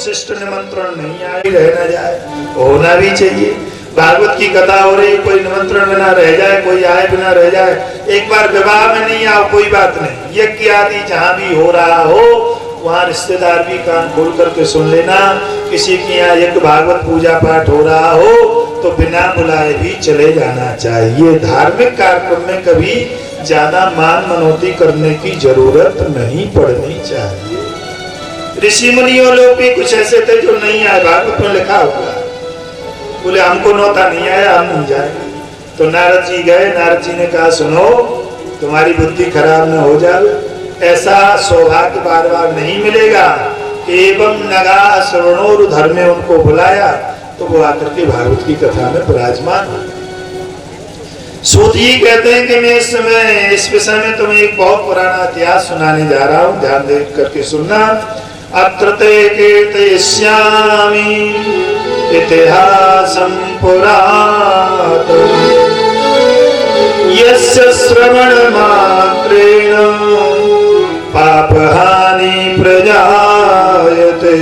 विशिष्ट निमंत्रण नहीं आए, रह न जाए, होना भी चाहिए। भागवत की कथा हो रही, कोई निमंत्रण बिना रह जाए, कोई आए बिना रह जाए, एक बार विवाह में नहीं आओ कोई बात नहीं, यज्ञ आदि जहाँ भी हो रहा हो वहाँ रिश्तेदार भी कान खोल करके सुन लेना। किसी की यहाँ यज्ञ भागवत पूजा पाठ हो रहा हो तो बिना बुलाए भी चले जाना चाहिए। धार्मिक कार्यक्रम में कभी ज्यादा मान मनौती करने की जरूरत नहीं पड़नी चाहिए। ऋषि मुनियों लोग भी कुछ ऐसे थे जो नहीं आए, भागवत में लिखा हुआ, बोले हमको नौता नहीं आया, हम नहीं जाएंगे। तो नारद जी गए, नारद जी ने कहा सुनो तुम्हारी बुद्धि खराब न हो जाए, ऐसा सौभाग्य बार बार नहीं मिलेगा। एवं नगा श्रवणोर धर्म में उनको बुलाया तो वो आकर के भागवत की कथा में विराजमान हो। सूत जी कहते हैं कि मैं इस विषय में तुम्हें एक बहुत पुराना इतिहास सुनाने जा रहा हूँ, ध्यान दे करके सुनना। अत्र ते कीर्तयिष्यामि इतिहासं पुरातनम् यस्य श्रवण मात्रेण पापहानि प्रजायते।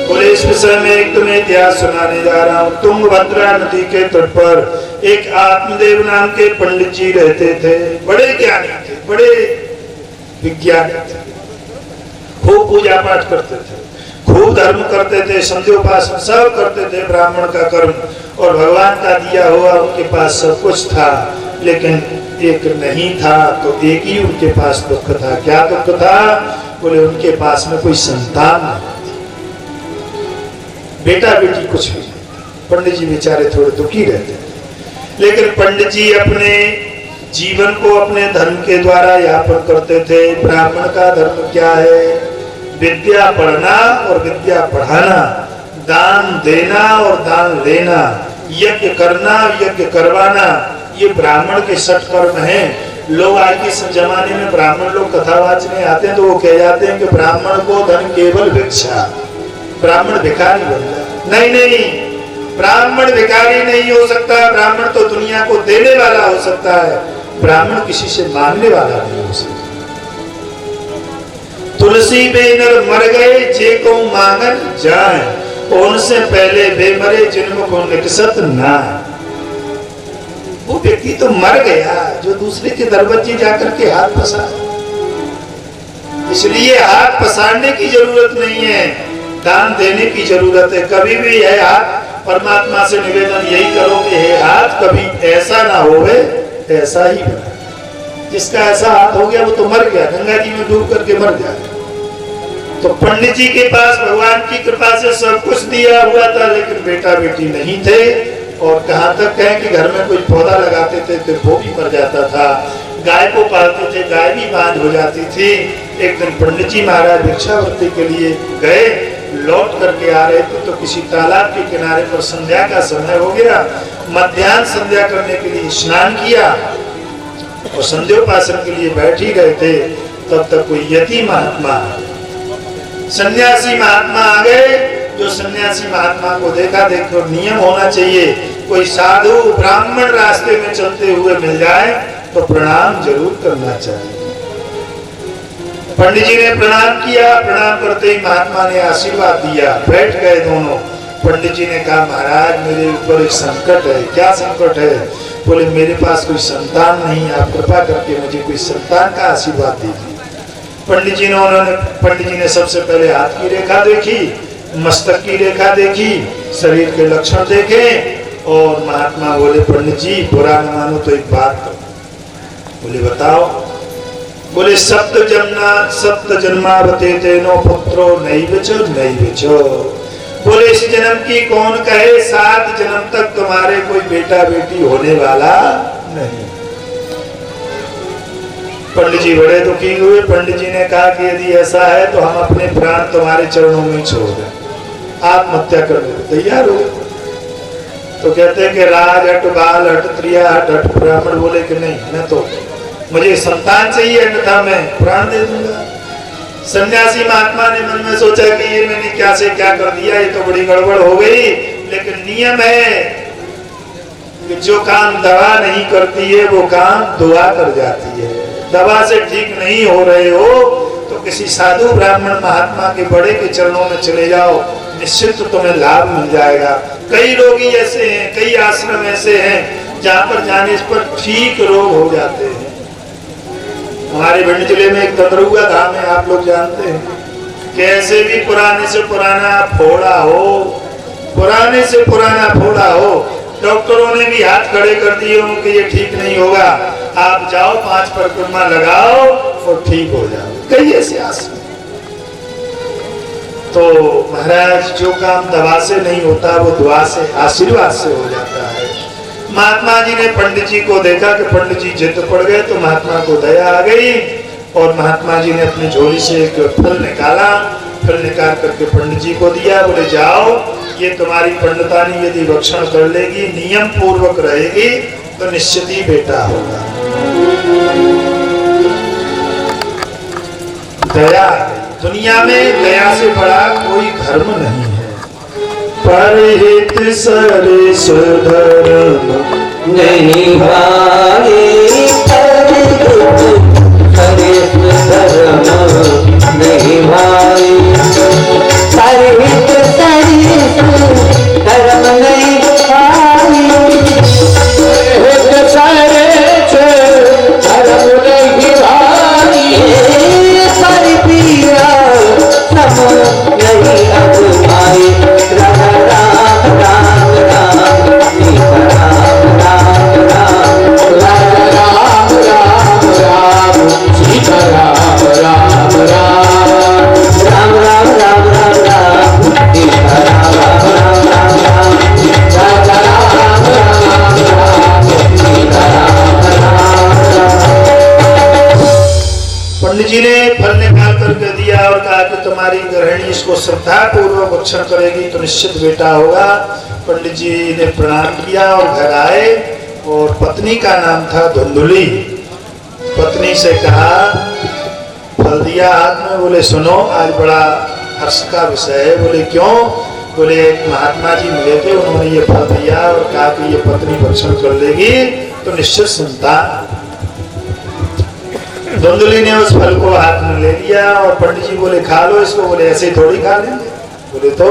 बोले इस विषय में एक तुम्हें इतिहास सुनाने जा रहा हूँ। तुंगभद्रा नदी के तट पर एक आत्मदेव नाम के पंडित जी रहते थे, बड़े ज्ञानी थे, बड़े विज्ञानी थे, खूब पूजा पाठ करते थे, खूब धर्म करते थे, संध्योपासन सब करते थे, ब्राह्मण का कर्म और भगवान का दिया हुआ उनके पास सब कुछ था। लेकिन एक नहीं था तो एक ही उनके पास दुख था। क्या दुख था? बोले उनके पास में कोई संतान नहीं, बेटा बेटी कुछ भी नहीं। पंडित जी बेचारे थोड़े दुखी रहते थे, लेकिन पंडित जी अपने जीवन को अपने धर्म के द्वारा यापन करते थे। ब्राह्मण का धर्म क्या है? विद्या पढ़ना और विद्या पढ़ाना, दान देना और दान लेना, यज्ञ करना, यज्ञ करवाना, ये ब्राह्मण के सत्कर्म हैं। लोग आज के जमाने में ब्राह्मण लोग कथा वाचने आते हैं तो वो कह जाते हैं कि ब्राह्मण को धन केवल भिक्षा, ब्राह्मण भिखारी बन जाए। नहीं नहीं, ब्राह्मण भिखारी नहीं हो सकता, ब्राह्मण तो दुनिया को देने वाला हो सकता है, ब्राह्मण किसी से मांगने वाला नहीं हो सकता। तुलसी बेनर मर गए जे को मांगन जाए, उनसे पहले वे मरे जिनको निकसत ना। वो व्यक्ति तो मर गया जो दूसरे के दरवाजे जाकर के हाथ पसार, इसलिए हाथ पसारने की जरूरत नहीं है, दान देने की जरूरत है। कभी भी है हाथ परमात्मा से निवेदन यही करो कि हे हाथ कभी ऐसा ना होवे, ऐसा ही बना। जिसका ऐसा हाथ हो गया वो तो मर गया, गंगा जी में डूब करके मर जाए। तो पंडित जी के पास भगवान की कृपा से सब कुछ दिया हुआ था, लेकिन बेटा बेटी नहीं थे। और कहाँ तक कहें कि घर में कोई पौधा लगाते थे तो वो भी मर जाता था, गाय को पालते थे, गाय भी बांझ हो जाती थी। एक दिन पंडित जी महाराज भिक्षावृत्ति के लिए गए, लौट करके आ रहे थे तो किसी तालाब के किनारे पर संध्या का समय हो गया। मध्याह्न संध्या करने के लिए स्नान किया और संध्योपासन के लिए बैठ ही गए थे, तब तक कोई यति महात्मा, सन्यासी महात्मा आ गए। जो सन्यासी महात्मा को देखा, देखो नियम होना चाहिए, कोई साधु ब्राह्मण रास्ते में चलते हुए मिल जाए तो प्रणाम जरूर करना चाहिए। पंडित जी ने प्रणाम किया, प्रणाम करते ही महात्मा ने आशीर्वाद दिया, बैठ गए दोनों। पंडित जी ने कहा महाराज मेरे ऊपर एक संकट है। क्या संकट है? बोले मेरे पास कोई संतान नहीं, आप कृपा करके मुझे कोई संतान का आशीर्वाद दीजिए। पंडित जी ने सबसे पहले हाथ की रेखा देखी, मस्तक की रेखा देखी, शरीर के लक्षण देखे और महात्मा बोले पंडित जी बुरा न मानो तो एक बात करो। बोले बताओ। बोले सप्त जन्मावते तेनो पुत्रो नैवचो। बोले इस जन्म की कौन कहे, 7 जन्म तक तुम्हारे कोई बेटा बेटी होने वाला नहीं। पंडित जी बड़े दुखी हुए। पंडित जी ने कहा कि यदि ऐसा है तो हम अपने प्राण तुम्हारे चरणों में छोड़ दें, आत्महत्या करने को तैयार हो। तो कहते हैं कि राज हट, बाल हट, त्रिया हट, हट। ब्राह्मण बोले कि नहीं, मैं तो मुझे संतान चाहिए, अन्यथा मैं प्राण दे दूंगा। सन्यासी महात्मा ने मन में सोचा कि ये मैंने क्या से क्या कर दिया, ये तो बड़ी गड़बड़ हो गई। लेकिन नियम है कि जो काम दवा नहीं करती है वो काम दुआ कर जाती है। दवा से ठीक नहीं हो रहे हो तो किसी साधु ब्राह्मण महात्मा के बड़े के चरणों में चले जाओ, निश्चित तुम्हें लाभ मिल जाएगा। कई रोगी ऐसे हैं, कई आश्रम ऐसे हैं जहाँ पर जाने पर ठीक रोग हो जाते हैं। हमारे भिंड जिले में एक तंदरुआ धाम है, आप लोग जानते हैं। कैसे भी पुराने से पुराना फोड़ा हो, पुराने से पुराना फोड़ा हो, डॉक्टरों ने भी हाथ खड़े कर दिए हो कि ये ठीक नहीं होगा, आप जाओ 5 परिक्रमा लगाओ और ठीक हो जाओ। कई ऐसे आश्रम। तो महाराज जो काम दवा से नहीं होता वो दुआ से, आशीर्वाद से हो जाता है। महात्मा जी ने पंडित जी को देखा कि पंडित जी जिद पड़ गए, तो महात्मा को दया आ गई और महात्मा जी ने अपनी झोली से एक फल निकाला। फल निकाल करके पंडित जी को दिया, बोले जाओ, ये तुम्हारी पंडितानी यदि रक्षण कर लेगी, नियम पूर्वक रहेगी, तो निश्चित ही बेटा होगा। दया, दुनिया में दया से बड़ा कोई धर्म नहीं है। परहित सरिस धर्म नहीं भाई, सरिस धर्म नहीं भाई, परहित सरिस धर्म नहीं भाई, परहित सरिस धर्म नहीं भाई, परिप्रिया सब नहीं अगुवाई। राम राम राम राम सीता राम राम राम, राम राम राम सीता राम राम राम, राम राम राम राम राम सीता राम राम राम राम, राम राम राम राम सीता राम राम राम। पंडित जी ने फल निकाल करके दिया और कहा कि तुम्हारी गृहिणी इसको श्रद्धा पूर्वक भक्षण करेगी तो निश्चित बेटा होगा। पंडित जी ने प्रणाम किया और घर आए और पत्नी का नाम था धुंधुली। पत्नी से कहा, फल दिया हाथ में, बोले सुनो आज बड़ा हर्ष का विषय है। बोले क्यों? बोले एक महात्मा जी मिले थे, उन्होंने ये फल दिया और कहा कि ये पत्नी भक्षण कर लेगी तो निश्चित संतान। धुंधुली ने उस फल को हाथ में ले लिया और पंडित जी बोले खा लो इसको। बोले ऐसे थोड़ी खा लेंगे। बोले तो?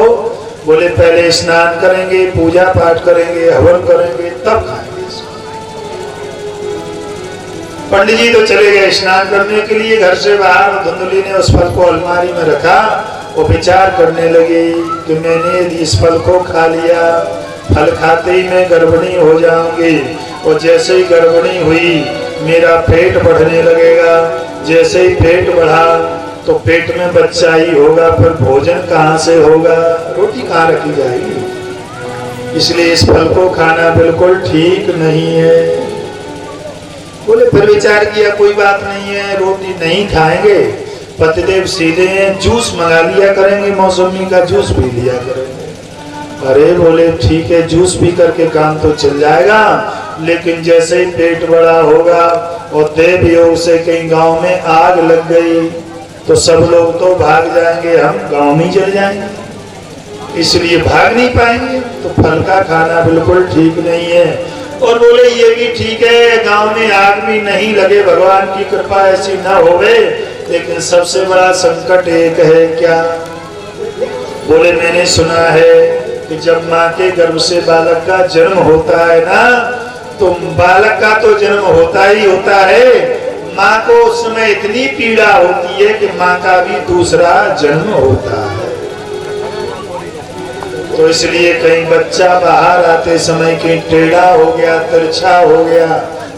बोले पहले स्नान करेंगे, पूजा पाठ करेंगे, हवन करेंगे, तब खाएंगे इसको। पंडित जी तो चले गए स्नान करने के लिए घर से बाहर। धुंधुली ने उस फल को अलमारी में रखा और विचार करने लगी कि मैंने यदि इस फल को खा लिया, फल खाते ही मैं गर्भिणी हो जाऊंगी और जैसे ही गर्भिणी हुई मेरा पेट बढ़ने लगेगा, जैसे ही पेट बढ़ा तो पेट में बच्चा ही होगा, फिर भोजन कहाँ से होगा, रोटी कहाँ रखी जाएगी, इसलिए इस फल को खाना बिल्कुल ठीक नहीं है। बोले फिर विचार किया कोई बात नहीं है, रोटी नहीं खाएंगे, पतिदेव सीधे हैं, जूस मंगा लिया करेंगे, मौसमी का जूस पी लिया करेंगे। अरे बोले ठीक है, जूस पी करके काम तो चल जाएगा, लेकिन जैसे ही पेट बड़ा होगा और देव योग से कहीं गांव में आग लग गई तो सब लोग तो भाग जाएंगे, हम गांव में जल जाएंगे, इसलिए भाग नहीं पाएंगे। तो फल का खाना बिल्कुल ठीक नहीं है। और बोले ये भी ठीक है, गांव में आग भी नहीं लगे, भगवान की कृपा ऐसी ना होवे, लेकिन सबसे बड़ा संकट एक है क्या? बोले मैंने सुना है कि जब माँ के गर्भ से बालक का जन्म होता है ना, तो बालक का तो जन्म होता ही होता है, माँ को उस समय इतनी पीड़ा होती है कि माँ का भी दूसरा जन्म होता है। तो इसलिए कहीं बच्चा बाहर आते समय कहीं टेढ़ा हो गया, तिरछा हो गया,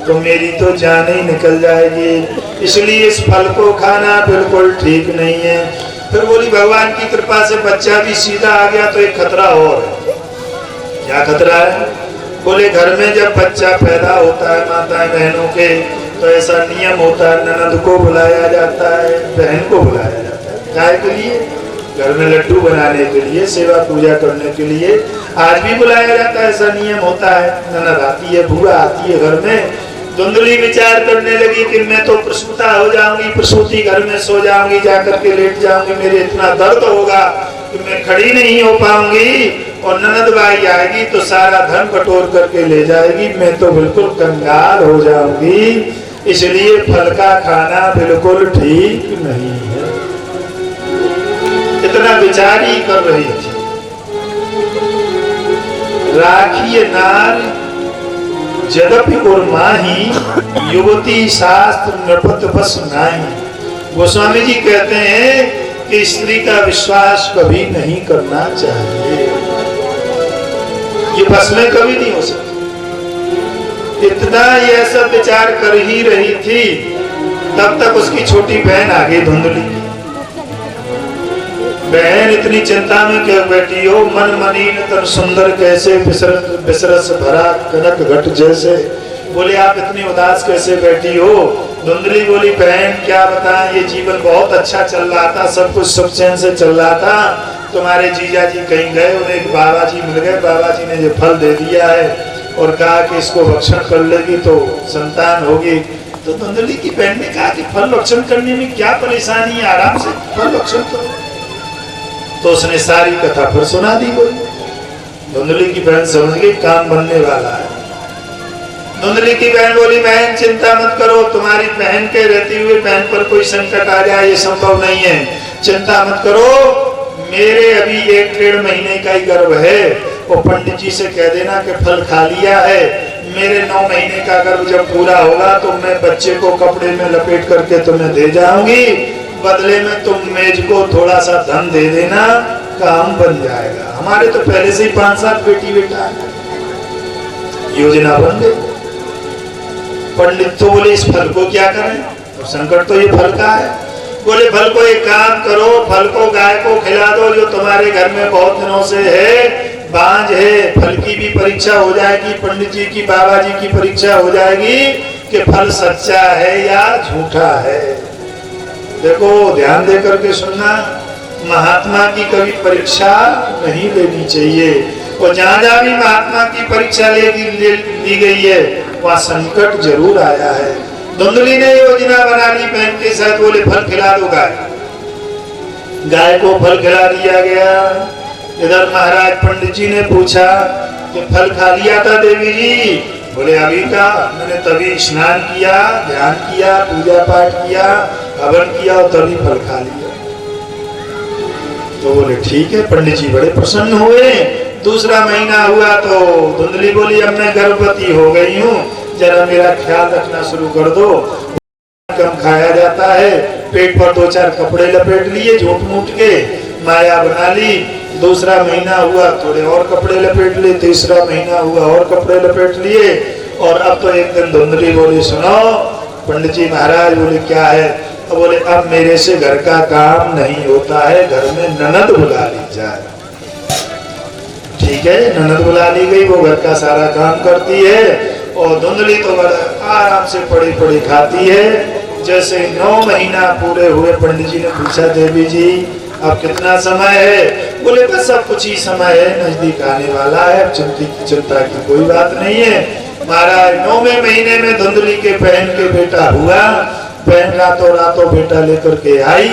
तो मेरी तो जान ही निकल जाएगी। इसलिए इस फल को खाना बिल्कुल ठीक नहीं है। फिर बोली भगवान की कृपा से बच्चा भी सीधा आ गया तो एक खतरा और है। क्या खतरा है? बोले घर में जब बच्चा पैदा होता है माताएं बहनों के, तो ऐसा नियम होता है, ननद को बुलाया जाता है, बहन को बुलाया जाता है। काय के लिए? घर में लड्डू बनाने के लिए, सेवा पूजा करने के लिए। आज भी बुलाया जाता है, ऐसा नियम होता है। ननद आती है, बुआ आती है घर में। धुंधली विचार करने लगी कि मैं तो प्रसूता हो जाऊंगी, प्रसूति घर में सो जाऊंगी, जाकर के लेट जाऊंगी, मेरे इतना दर्द होगा कि मैं खड़ी नहीं हो पाऊंगी, और ननद बाई आएगी तो सारा धन बटोर करके ले जाएगी, मैं तो बिल्कुल कंगाल हो जाऊंगी। इसलिए फल का खाना बिल्कुल ठीक नहीं है। विचार ही कर रही थी। राखिए नार जदपि उर्माही, युवती शास्त्र नृपत बस नाही। गोस्वामी जी कहते हैं कि स्त्री का विश्वास कभी नहीं करना चाहिए, ये बस में कभी नहीं हो सकती। इतना यह सब विचार कर ही रही थी, तब तक उसकी छोटी बहन आ गई धुंधली। बहन इतनी चिंता में क्यों बैठी हो, मन मनीन तन सुंदर कैसे, बिसरस भरा कनक घट जैसे। बोले आप इतनी उदास कैसे बैठी हो। धुंधली बोली बहन क्या बताएं, ये जीवन बहुत अच्छा चल रहा था, सब कुछ सुख चैन से चल रहा था। तुम्हारे जीजा जी कहीं गए, उन्हें एक बाबा जी मिल गए, बाबा जी ने जो फल दे दिया है और कहा कि इसको भक्षण कर लेगी तो संतान होगी। तो धुंधली की बहन ने कहा कि फल भक्षण करने में क्या परेशानी है, आराम से फल भक्षण करो। तो उसने सारी कथा फिर सुना दी। कोई धुंधली की बहन समझ गई काम बनने वाला है। धुंधली की बहन बोली बहन चिंता मत करो, तुम्हारी बहन के रहते हुए बहन पर कोई संकट आ जाए ये संभव नहीं है, चिंता मत करो। मेरे अभी 1-1.5 महीने का ही गर्भ है, वो पंडित जी से कह देना कि फल खा लिया है। मेरे 9 महीने का गर्भ जब पूरा होगा तो मैं बच्चे को कपड़े में लपेट करके तुम्हें दे जाऊंगी, बदले में तुम मेज को थोड़ा सा धन दे देना, काम बन जाएगा। हमारे तो पहले से ही 5-7 बेटी बेटा है, योजना बन गई। पंडित तो बोले इस फल को क्या करें, तो संकट तो ये फल का है। बोले फल को एक काम करो, फल को गाय को खिला दो जो तुम्हारे घर में बहुत दिनों से है, बांझ है। फल की भी परीक्षा हो जाएगी, पंडित जी की बाबा जी की परीक्षा हो जाएगी कि फल सच्चा है या झूठा है। देखो ध्यान दे करके सुनना, महात्मा की कभी परीक्षा नहीं लेनी चाहिए। और जहां जहां भी महात्मा की परीक्षा ली गई है वहां संकट जरूर आया है। धुंधली ने योजना बना ली बहन के साथ, बोले फल खिला दो गाय। गाय को फल खिला दिया गया। इधर महाराज पंडित जी ने पूछा कि फल खा लिया था देवी जी। बोले अभी का, मैंने तभी स्नान किया, ध्यान किया, पूजा पाठ किया, हवन किया और तभी फल खा लिया। तो बोले ठीक है। पंडित जी बड़े प्रसन्न हुए। दूसरा महीना हुआ तो धुंधली बोली अब मैं गर्भवती हो गई हूँ, जरा मेरा ख्याल रखना शुरू कर दो। कम खाया जाता है, पेट पर 2-4 कपड़े लपेट लिए, झूठ मूठ के माया बना ली। दूसरा महीना हुआ थोड़े और कपड़े लपेट लिए, तीसरा महीना हुआ और कपड़े लपेट लिए। और अब तो एक दिन धुंधली बोली सुनो पंडित जी महाराज। बोले क्या है। अब बोले अब मेरे से घर का काम नहीं होता है, घर में ननद बुला ली जाए। ठीक है, ननद बुला ली गई, वो घर का सारा काम करती है और धुंधली तो बड़ा आराम से पड़ी पड़ी खाती है। जैसे 9 महीना पूरे हुए पंडित जी ने पूछा देवी जी अब कितना समय है। बोले बस अब कुछ ही समय है, नजदीक आने वाला है, चिंता की कोई बात नहीं है। महाराज 9वें महीने में धुंधली के बहन के बेटा हुआ। बहन रातों रातों बेटा लेकर के आई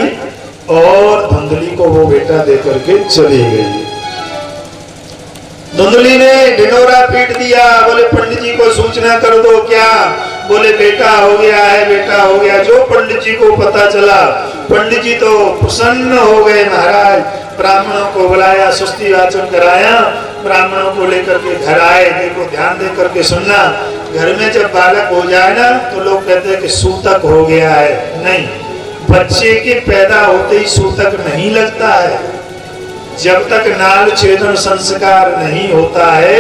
और धुंधली को वो बेटा देकर के चली गई। धुंधली ने ढिंढोरा पीट दिया। बोले पंडित जी को सूचना कर दो। क्या। बोले बेटा हो गया है, बेटा हो गया। जो पंडित जी को पता चला, पंडित जी तो प्रसन्न हो गए। महाराज ब्राह्मणों को बुलाया, सुस्ती वाचन कराया, ब्राह्मणों को लेकर के घर आए। देखो ध्यान दे करके सुनना, घर में जब बालक हो जाए ना तो लोग कहते हैं कि सूतक हो गया है। नहीं, बच्चे के पैदा होते ही सूतक नहीं लगता है। जब तक नाल छेदन संस्कार नहीं होता है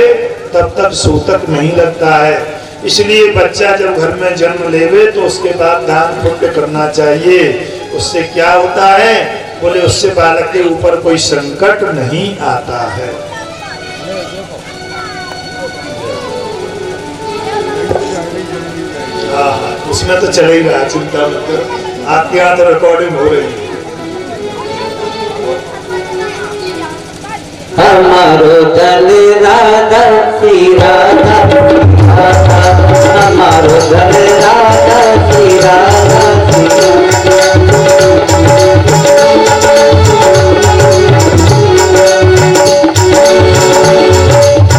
तब तक सूतक नहीं लगता है। इसलिए बच्चा जब घर में जन्म लेवे तो उसके बाद दान पुण्य करना चाहिए। उससे क्या होता है। बोले उससे बालक के ऊपर कोई संकट नहीं आता है। उसमें तो चले ही रहा, चिंता मत करो। आपके यहाँ तो रिकॉर्डिंग हो रही है। हमारो दल राधा श्री राधा, हमारो दल राधा श्री राधा।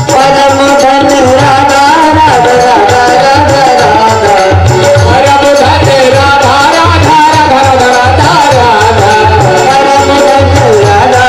परम धन राधा राधा राधा राधा राधा, परम धन राधा राधा राधा राधा राधा, परम धन राधा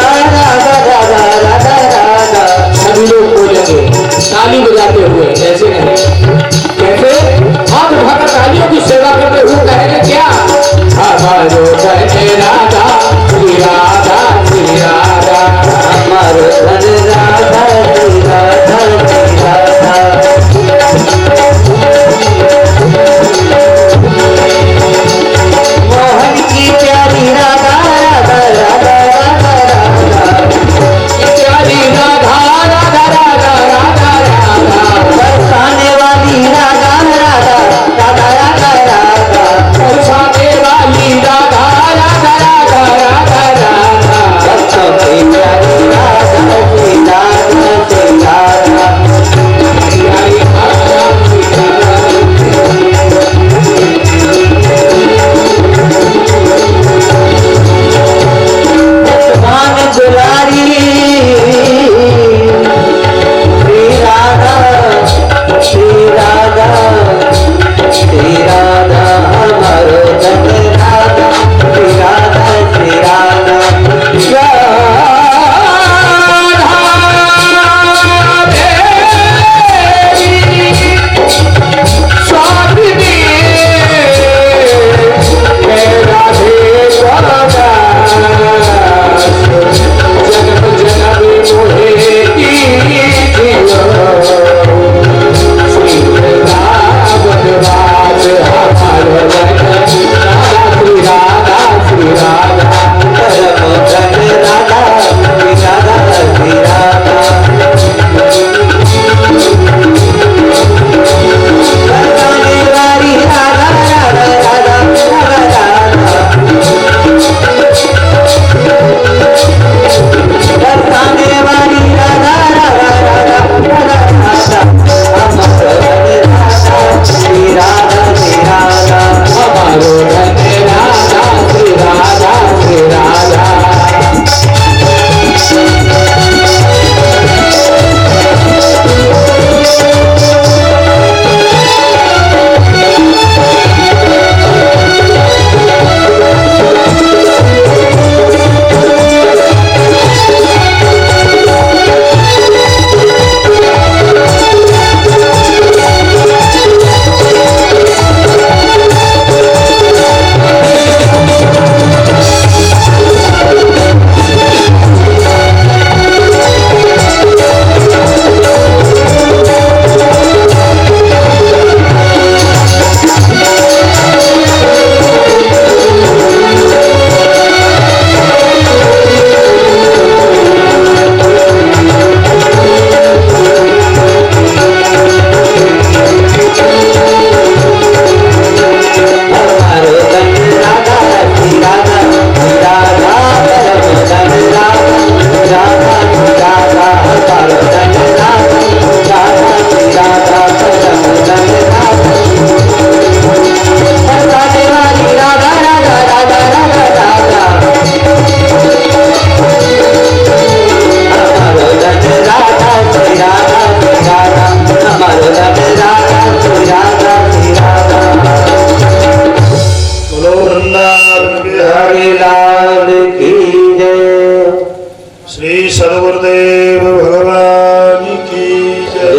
गुरुदेव भगवान की जय।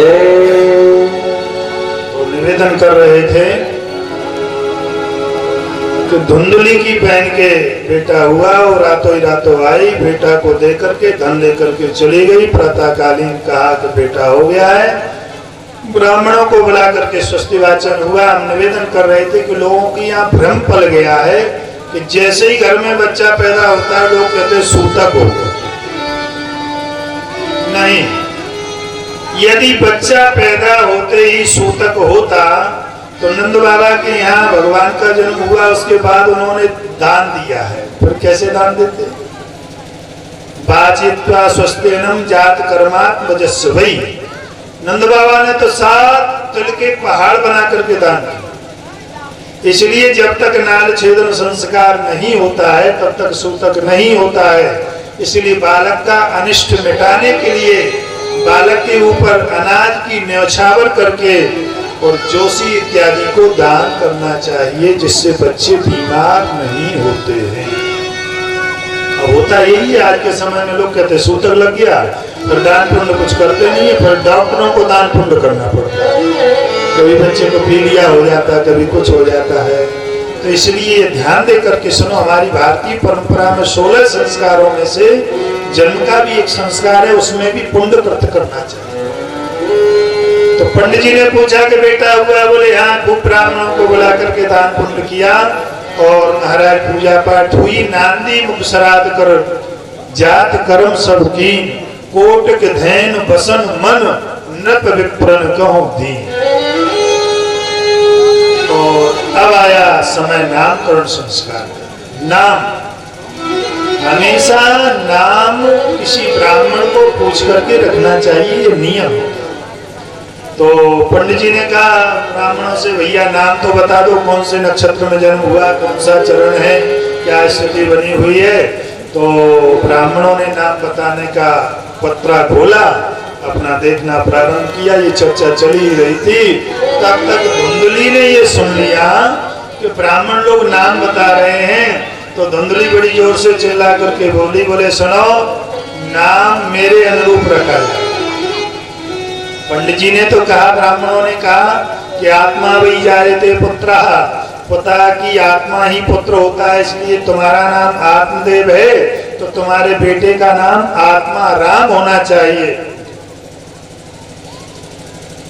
तो निवेदन कर रहे थे कि धुंधली की बहन के बेटा हुआ और रातों ही रातों आई, बेटा को देकर के धन लेकर के चली गई। प्रातःकालीन कहा कि बेटा हो गया है, ब्राह्मणों को बुला करके स्वस्ति वाचन हुआ। हम निवेदन कर रहे थे कि लोगों की यहाँ भ्रम पल गया है कि जैसे ही घर में बच्चा पैदा होता है लोग कहते हैं सूतक हो गया। नहीं, यदि बच्चा पैदा होते ही सूतक होता तो नंद बाबा के यहाँ भगवान का जन्म हुआ, उसके बाद उन्होंने दान दिया है। फिर कैसे दान देते? बाचित्वा स्वस्तेनम जात कर्मात्म जस्वई। नंद बाबा ने तो 7 तिल के पहाड़ बना करके दान किया। इसलिए जब तक नाल छेदन संस्कार नहीं होता है तब तक सूतक नहीं होता है। इसलिए बालक का अनिष्ट मिटाने के लिए बालक के ऊपर अनाज की न्यौछावर करके और जोशी इत्यादि को दान करना चाहिए, जिससे बच्चे बीमार नहीं होते हैं। अब होता यही है, आज के समय में लोग कहते हैं सूतक लग गया, फिर दान पुण्य कुछ करते नहीं है, फिर डॉक्टरों को दान पुण्य करना पड़ता है। कभी बच्चे को पीलिया हो जाता है, कभी कुछ हो जाता है। तो इसलिए ध्यान दे करके सुनो, हमारी भारतीय परंपरा में 16 संस्कारों में से जन्म का भी एक संस्कार है, उसमें भी पुण्य कृत करना चाहिए। तो पंडित जी ने पूछा कि बेटा हुआ? बोले हाँ, खूब ब्राह्मणों को बुला करके दान पुण्य किया और महाराज पूजा पाठ हुई। नांदी मुख श्राद्ध कर जात कर्म सब की, कोट के धैन बसन मन नृप विप्रन कहो दी। और अब आया समय नामकरण संस्कार। नाम हमेशा नाम किसी ब्राह्मण को पूछ करके रखना चाहिए, ये नियम है। तो पंडित जी ने कहा ब्राह्मणों से, भैया नाम तो बता दो, कौन से नक्षत्र में जन्म हुआ, कौन सा चरण है, क्या स्थिति बनी हुई है। तो ब्राह्मणों ने नाम बताने का पत्रा खोला, अपना देखना प्रारंभ किया। ये चर्चा चली ही रही थी, तब तक धुंधली ने ये सुन लिया कि ब्राह्मण लोग नाम बता रहे हैं। तो धुंधली बड़ी जोर से चिल्ला करके बोली, बोले सुनो, नाम मेरे अनुरूप रखा जाए। पंडित जी ने तो कहा, ब्राह्मणों ने कहा कि आत्मा वही जायते पुत्र, पता कि आत्मा ही पुत्र होता है, इसलिए तुम्हारा नाम आत्मदेव है तो तुम्हारे बेटे का नाम आत्मा राम होना चाहिए।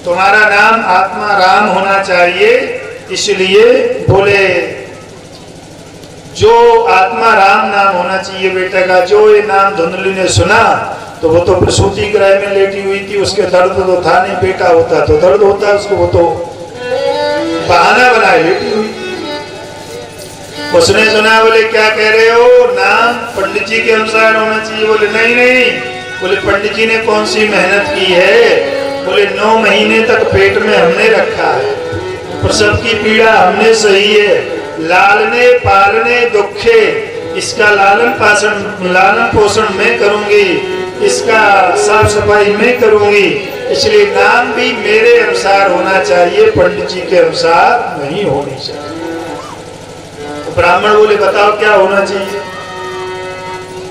तुम्हारा नाम आत्मा राम होना चाहिए। इसलिए बोले जो आत्मा राम नाम होना चाहिए बेटे का। जो ये नाम धुंधली ने सुना तो वो तो प्रसूति गृह में लेटी हुई थी, उसके दर्द तो था नहीं, बेटा होता तो दर्द होता उसको, वो तो बहाना बनाए लेटी हुई। उसने सुना, बोले क्या कह रहे हो, नाम पंडित जी के अनुसार होना चाहिए। बोले नहीं नहीं। बोले पंडित जी ने कौन सी मेहनत की है। बोले 9 महीने तक पेट में हमने रखा है, प्रसव की पीड़ा हमने सही है, लालने पालने दुखे, इसका लालन पोषण मैं करूंगी, इसका साफ सफाई मैं करूंगी। इसलिए नाम भी मेरे अनुसार होना चाहिए, पंडित जी के अनुसार नहीं होनी चाहिए। तो ब्राह्मण बोले बताओ क्या होना चाहिए।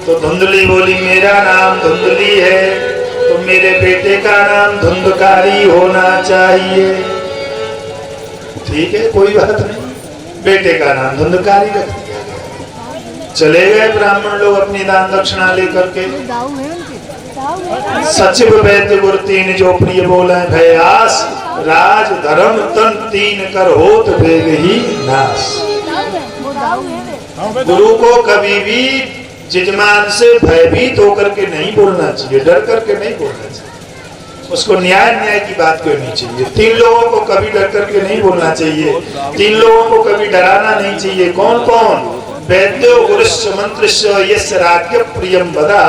तो धुंधली बोली मेरा नाम धुंधली है तो मेरे बेटे का नाम धुंधकारी होना चाहिए। ठीक है, कोई बात नहीं, बेटे का नाम धुंधकारी रख दिया गया। चले गए ब्राह्मण लोग अपनी दान दक्षिणा लेकर के। सचिव वैद्य गुरु तीन जो प्रिय बोले भयास, राज धर्म तन तीन कर होत भेग ही नाश। गुरु को कभी भी जजमान से भयभीत होकर के नहीं बोलना चाहिए, डर करके नहीं बोलना चाहिए। उसको न्याय की बात करनी चाहिए। 3 लोगों को कभी डर करके नहीं बोलना चाहिए, 3 लोगों को कभी डराना नहीं चाहिए। कौन कौन? वैद्यो गुरुश्च मंत्रिश्च यस्य राज्ञ प्रियम बदा।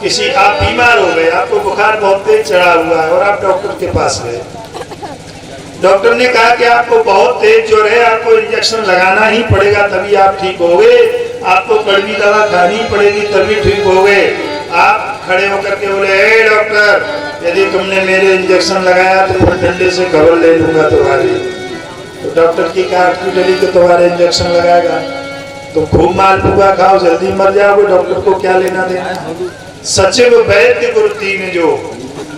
किसी आप बीमार हो गए, आपको बुखार बहुत तेज चढ़ा हुआ है और आप डॉक्टर के पास गए। डॉक्टर ने कहा कि आपको बहुत तेज ज्वर है, आपको इंजेक्शन लगाना ही पड़ेगा तभी आप ठीक होगे, आपको कड़वी दवा खानी पड़ेगी तभी ठीक होगे। आप खड़े होकर के बोले हे डॉक्टर, यदि तुमने मेरे इंजेक्शन लगाया तो फिर डंडे से खबर ले लूंगा तुम्हारी। तो डॉक्टर की काट की डली तो तुम्हारे इंजेक्शन लगाएगा। तो खूब मालपुआ खाओ, जल्दी मर जाओगे, डॉक्टर को क्या लेना देना। सचिव वैद्य गुरु तीन जो।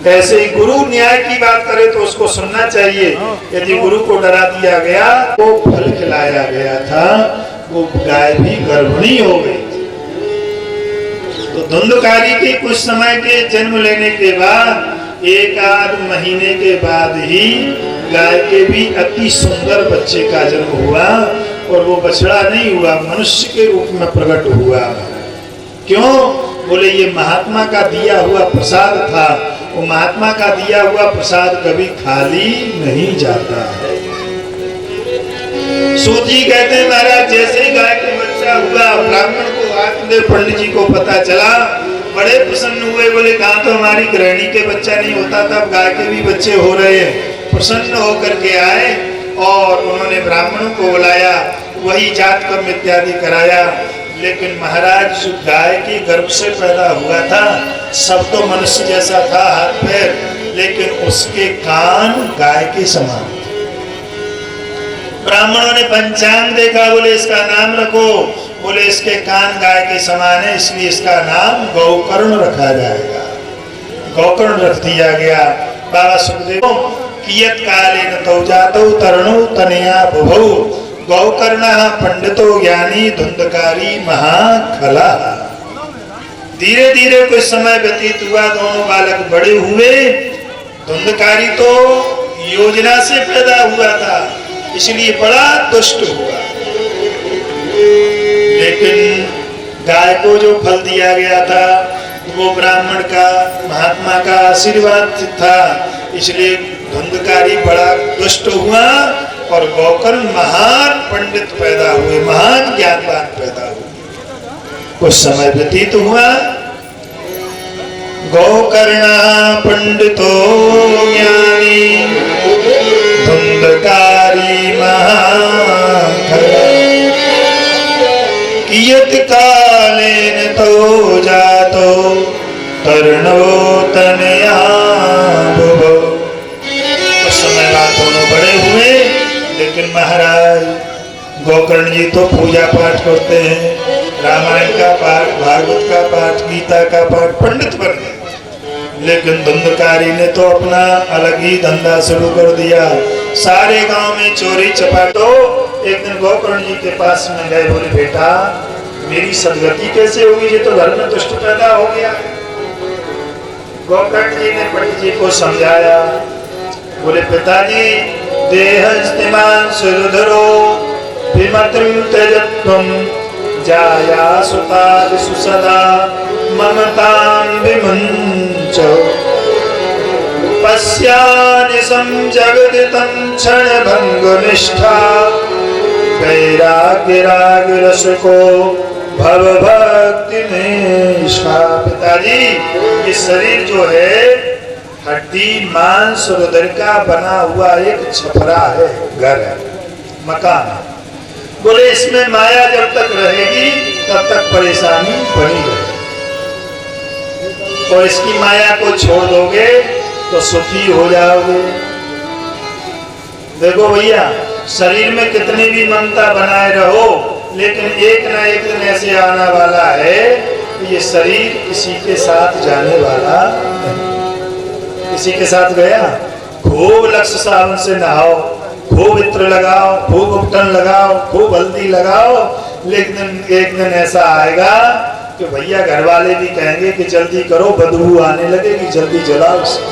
ऐसे ही गुरु न्याय की बात करे तो उसको सुनना चाहिए। यदि गुरु को डरा दिया गया तो फल खिलाया गया था, वो गाय भी गर्भिणी हो गई थी। तो धुंधकारी के कुछ समय के जन्म लेने के बाद एक आध महीने के बाद ही गाय के भी अति सुंदर बच्चे का जन्म हुआ, और वो बछड़ा नहीं हुआ, मनुष्य के रूप में प्रकट हुआ। क्यों? बोले ये महात्मा का दिया हुआ प्रसाद था। वो महात्मा का दिया हुआ प्रसाद कभी खाली नहीं जाता है। सूत जी कहते हैं महाराज जैसे ही गाय का बच्चा हुआ, ब्राह्मण को आत्मदेव पंडित जी को पता चला, बड़े प्रसन्न हुए। बोले कहाँ तो हमारी गृहिणी के बच्चा नहीं होता था, अब गाय के भी बच्चे हो रहे हैं। प्रसन्न होकर के आए और उन्होंने ब्राह्मणों को बुलाया, वही जात कर्म इत्यादि कराया। लेकिन महाराज जो गाय के गर्भ से पैदा हुआ था, सब तो मनुष्य जैसा था हाथ पैर, लेकिन उसके कान गाय के समान थे। ब्राह्मणों ने पंचांग देखा, बोले इसका नाम रखो। बोले इसके कान गाय के समान है, इसलिए इसका नाम गौकर्ण रखा जाएगा। गौकर्ण रख दिया गया। बाबा सुखदेव कियत कालेन तौ जातौ तरणौ तनया बुभौ गौकर्ण पंडितो ज्ञानी धुंधकारी महाखला। धीरे धीरे कुछ समय व्यतीत हुआ, दोनों बालक बड़े हुए। धुंधकारी तो योजना से पैदा हुआ था, इसलिए बड़ा दुष्ट हुआ। लेकिन गाय को जो फल दिया गया था वो ब्राह्मण का, महात्मा का आशीर्वाद था, इसलिए धुंधकारी बड़ा दुष्ट हुआ और गौकर्ण महान पंडित पैदा हुए, महान ज्ञानवान पैदा हुए। कुछ समय व्यतीत हुआ, गौकर्ण पंडितो ज्ञानी धुंधकारी महाखला कियत कालेन तो जातो तरणो तनया बुभौ। कुछ समय बाद दोनों बड़े हुए, लेकिन महाराज गौकर्ण जी तो पूजा पाठ करते हैं, रामायण का पाठ, भागवत का पाठ, गीता का पाठ, पंडित बन गए। लेकिन धुंधकारी ने तो अपना अलग ही धंधा शुरू कर दिया, सारे गांव में चोरी चपाटो। एक दिन गौकर्ण जी के पास में गए, बोले बेटा मेरी सदगति कैसे होगी, ये तो घर में दुष्ट पैदा हो गया। गौकर्ण जी ने पंडित जी को समझाया। बोले पिताजी देहस्तिमान सुरधरो विमत्रं त्यजत्वं जाया सुतादिषु सदा ममतां विमुञ्च पश्यानिशं जगदितं क्षणभङ्गनिष्ठा वैराग्यरागरसको भवभक्ति निष्ठा। पिताजी ये शरीर जो है हड्डी मांस और उदर का बना हुआ एक छपरा है, घर है, मकान है। बोले इसमें माया जब तक रहेगी तब तक परेशानी बनी रहेगी, और इसकी माया को छोड़ दोगे तो सुखी हो जाओगे। देखो भैया शरीर में कितनी भी ममता बनाए रहो, लेकिन एक ना एक दिन ऐसे आने वाला है कि ये शरीर किसी के साथ जाने वाला नहीं। किसी के साथ गया, खूब लक्ष्य साबुन से नहाओ, खूब इत्र लगाओ, खूब उपटन लगाओ, खूब हल्दी लगाओ, लेकिन एक दिन ऐसा आएगा कि भैया घर वाले भी कहेंगे कि जल्दी करो, बदबू आने लगेगी, जल्दी जलाओ इसे।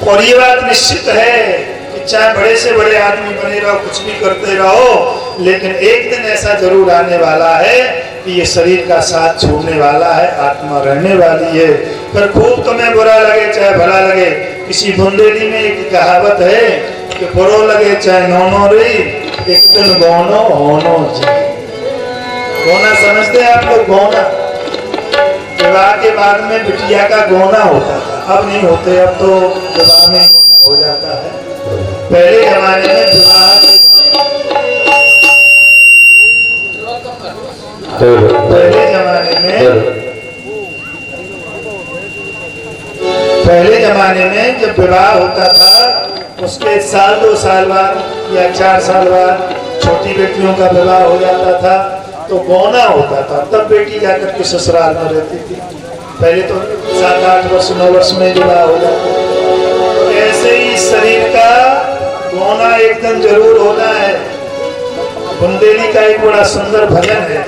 और ये बात निश्चित है कि चाहे बड़े से बड़े आदमी बने रहो, कुछ भी करते रहो, लेकिन एक दिन ऐसा जरूर आने वाला है कि ये शरीर का साथ छोड़ने वाला है, आत्मा रहने वाली है। पर खूब तुम्हें बुरा लगे चाहे भला लगे, किसी बुंदेली में एक कहावत है कि बुरो लगे चाहे नौनो रही, एक दिन गौनो होनो जी। गौना समझते हैं आप लोग? गौना विवाह के बाद में बिटिया का गौना होता था, अब नहीं होते, अब तो विवाह में गौना हो जाता है। पहले जमाने में विवाह पहले जमाने में जब विवाह होता था उसके साल 2 साल बाद या 4 साल बाद छोटी बेटियों का विवाह हो जाता था। तो गौना होता था, तब बेटी जाकर के ससुराल में रहती थी। पहले तो 7-8 वर्ष 9 वर्ष में विवाह हो जाता। तो ऐसे ही शरीर का गौना एक दिन जरूर होना है। बुंदेली का एक बड़ा सुंदर भजन है,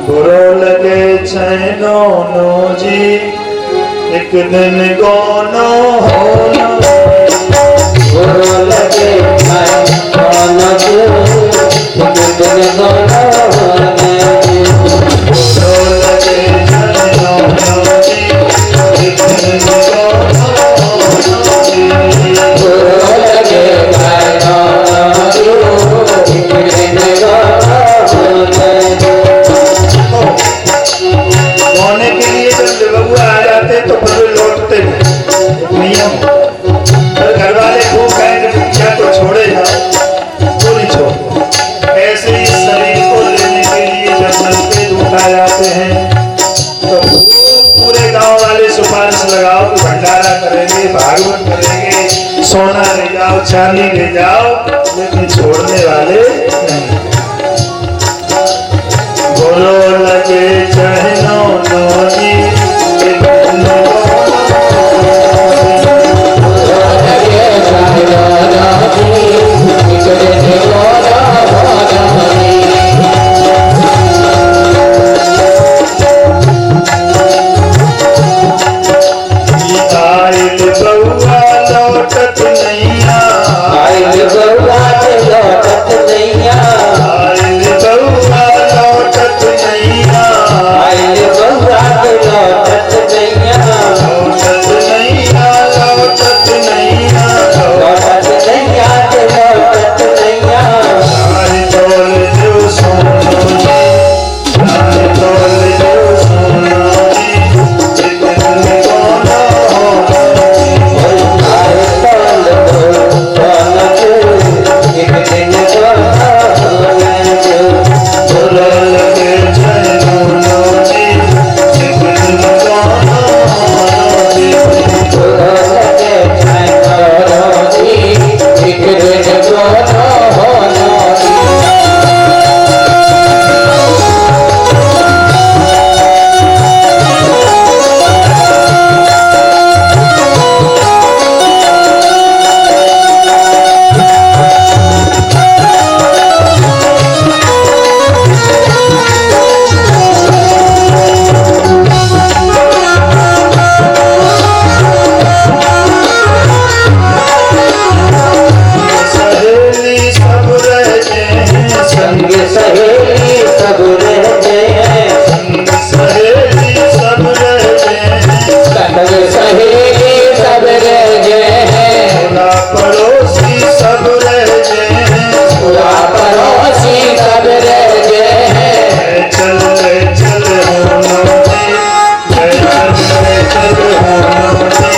बुरो लगे चैनो नो जी एक दिन गौनो होना, बुरो लगे चैनो जी एक दिन गौनो होना, बुरो लगे चैनो नो जी एक दिन गौनो होना, बुरो लगे चैनो जी एक दिन गौनो होना। होने के लिए जब बबुआ आ जाते तो फिर लौटते नहीं, नियम। फिर घर वाले खूब कहेंगे क्या तो छोड़े जाओ, वो नहीं छोड़ते। ऐसे ही शरीर को लेने के लिए जब नलके दूध आ जाते हैं तो पूरे गांव वाले सिफारिश लगाओ कि भंडारा करेंगे, भागवत करेंगे, सोना ले जाओ, चांदी ले जाओ, लेकिन छोड़ने वाले नहीं। बोलो लगे चहनो नोनी एक दिन आइल बउआ लौटत नैया, आइल बउआ लौटत नैया, आइल बउआ लौटत नैया, आइल बउआ लौटत नैया, लौटत नैया, लौटत नैया, लौटत नैया, लौटत नैया। आई तोल जो सोनो जी, आई तोल जो सोनो जी एक दिन गौना होना, आए तोल दो सोनक एक दिन गौना होना, बोलो लगे चैनो नोनी एक दिन गौना होना, बुरो लगे चैनो जी एक दिन गौना होना। सहेली सब रहते हैं संग सहेली सब रहते हैं, संग, सहेली सब रहते हैं, संग सहेली सब रहते हैं, पूरा पड़ोसी सब रहते हैं, पूरा पड़ोसी सब रहते हैं। चल होना जी, चल होना जी,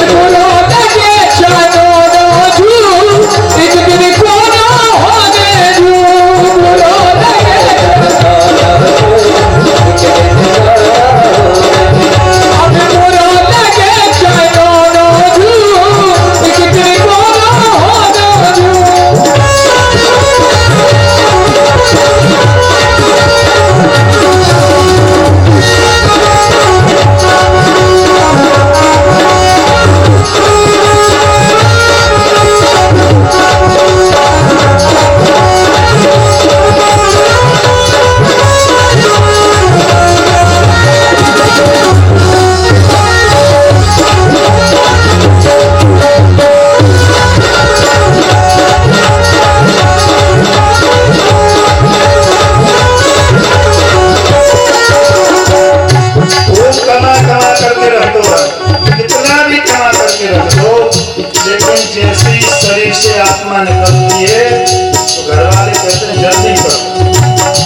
बुरो लगे चैनो जी एक दिन गौना होने दो, बुरो लगे अब बुरो लगे चैनो जी एक दिन गौना होने दो। खूब कमा करके रख दो, कितना भी कमा करके रख दो, लेकिन जैसे ही शरीर से आत्मा निकलती है तो घर वाले कहते हैं जल्दी करो।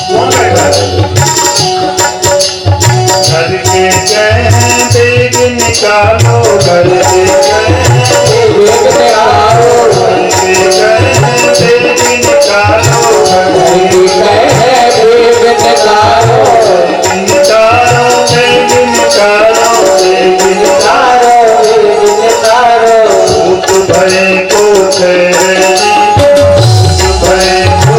कौन बैठा है? घर के कहें बेग निकालो, घर के कहें, एक निकालो, घर के कहें बेग निकालो, घर एक कहे बेग निकालो, निकालो बेग निकालो, बेग निकालो, बेग निकालो। भूत भय को तेरे जी, भूत भय को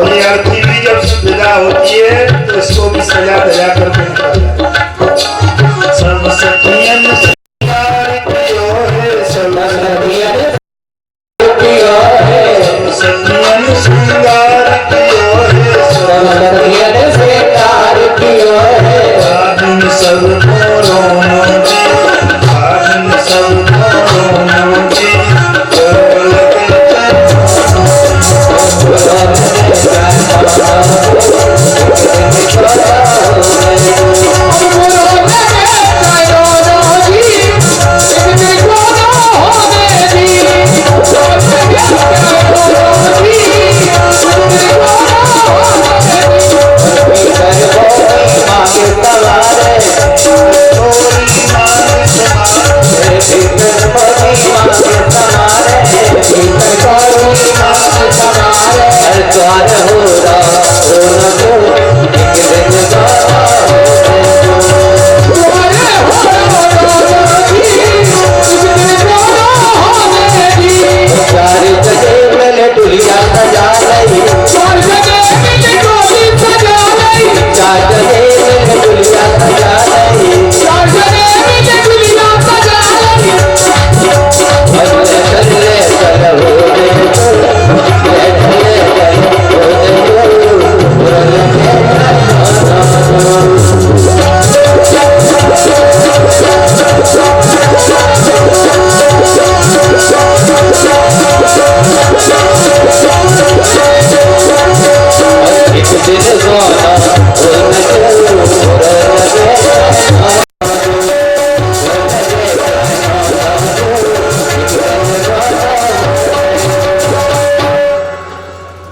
ये अर्थी भी जब विदा होती है तो इसको भी सजा दजा करके निकाला। सब सखियन श्रृंगार कियो है, सब सखियन श्रृंगार कियो है, आदिन सब रोनो जी, आदिन सब रोनो जी,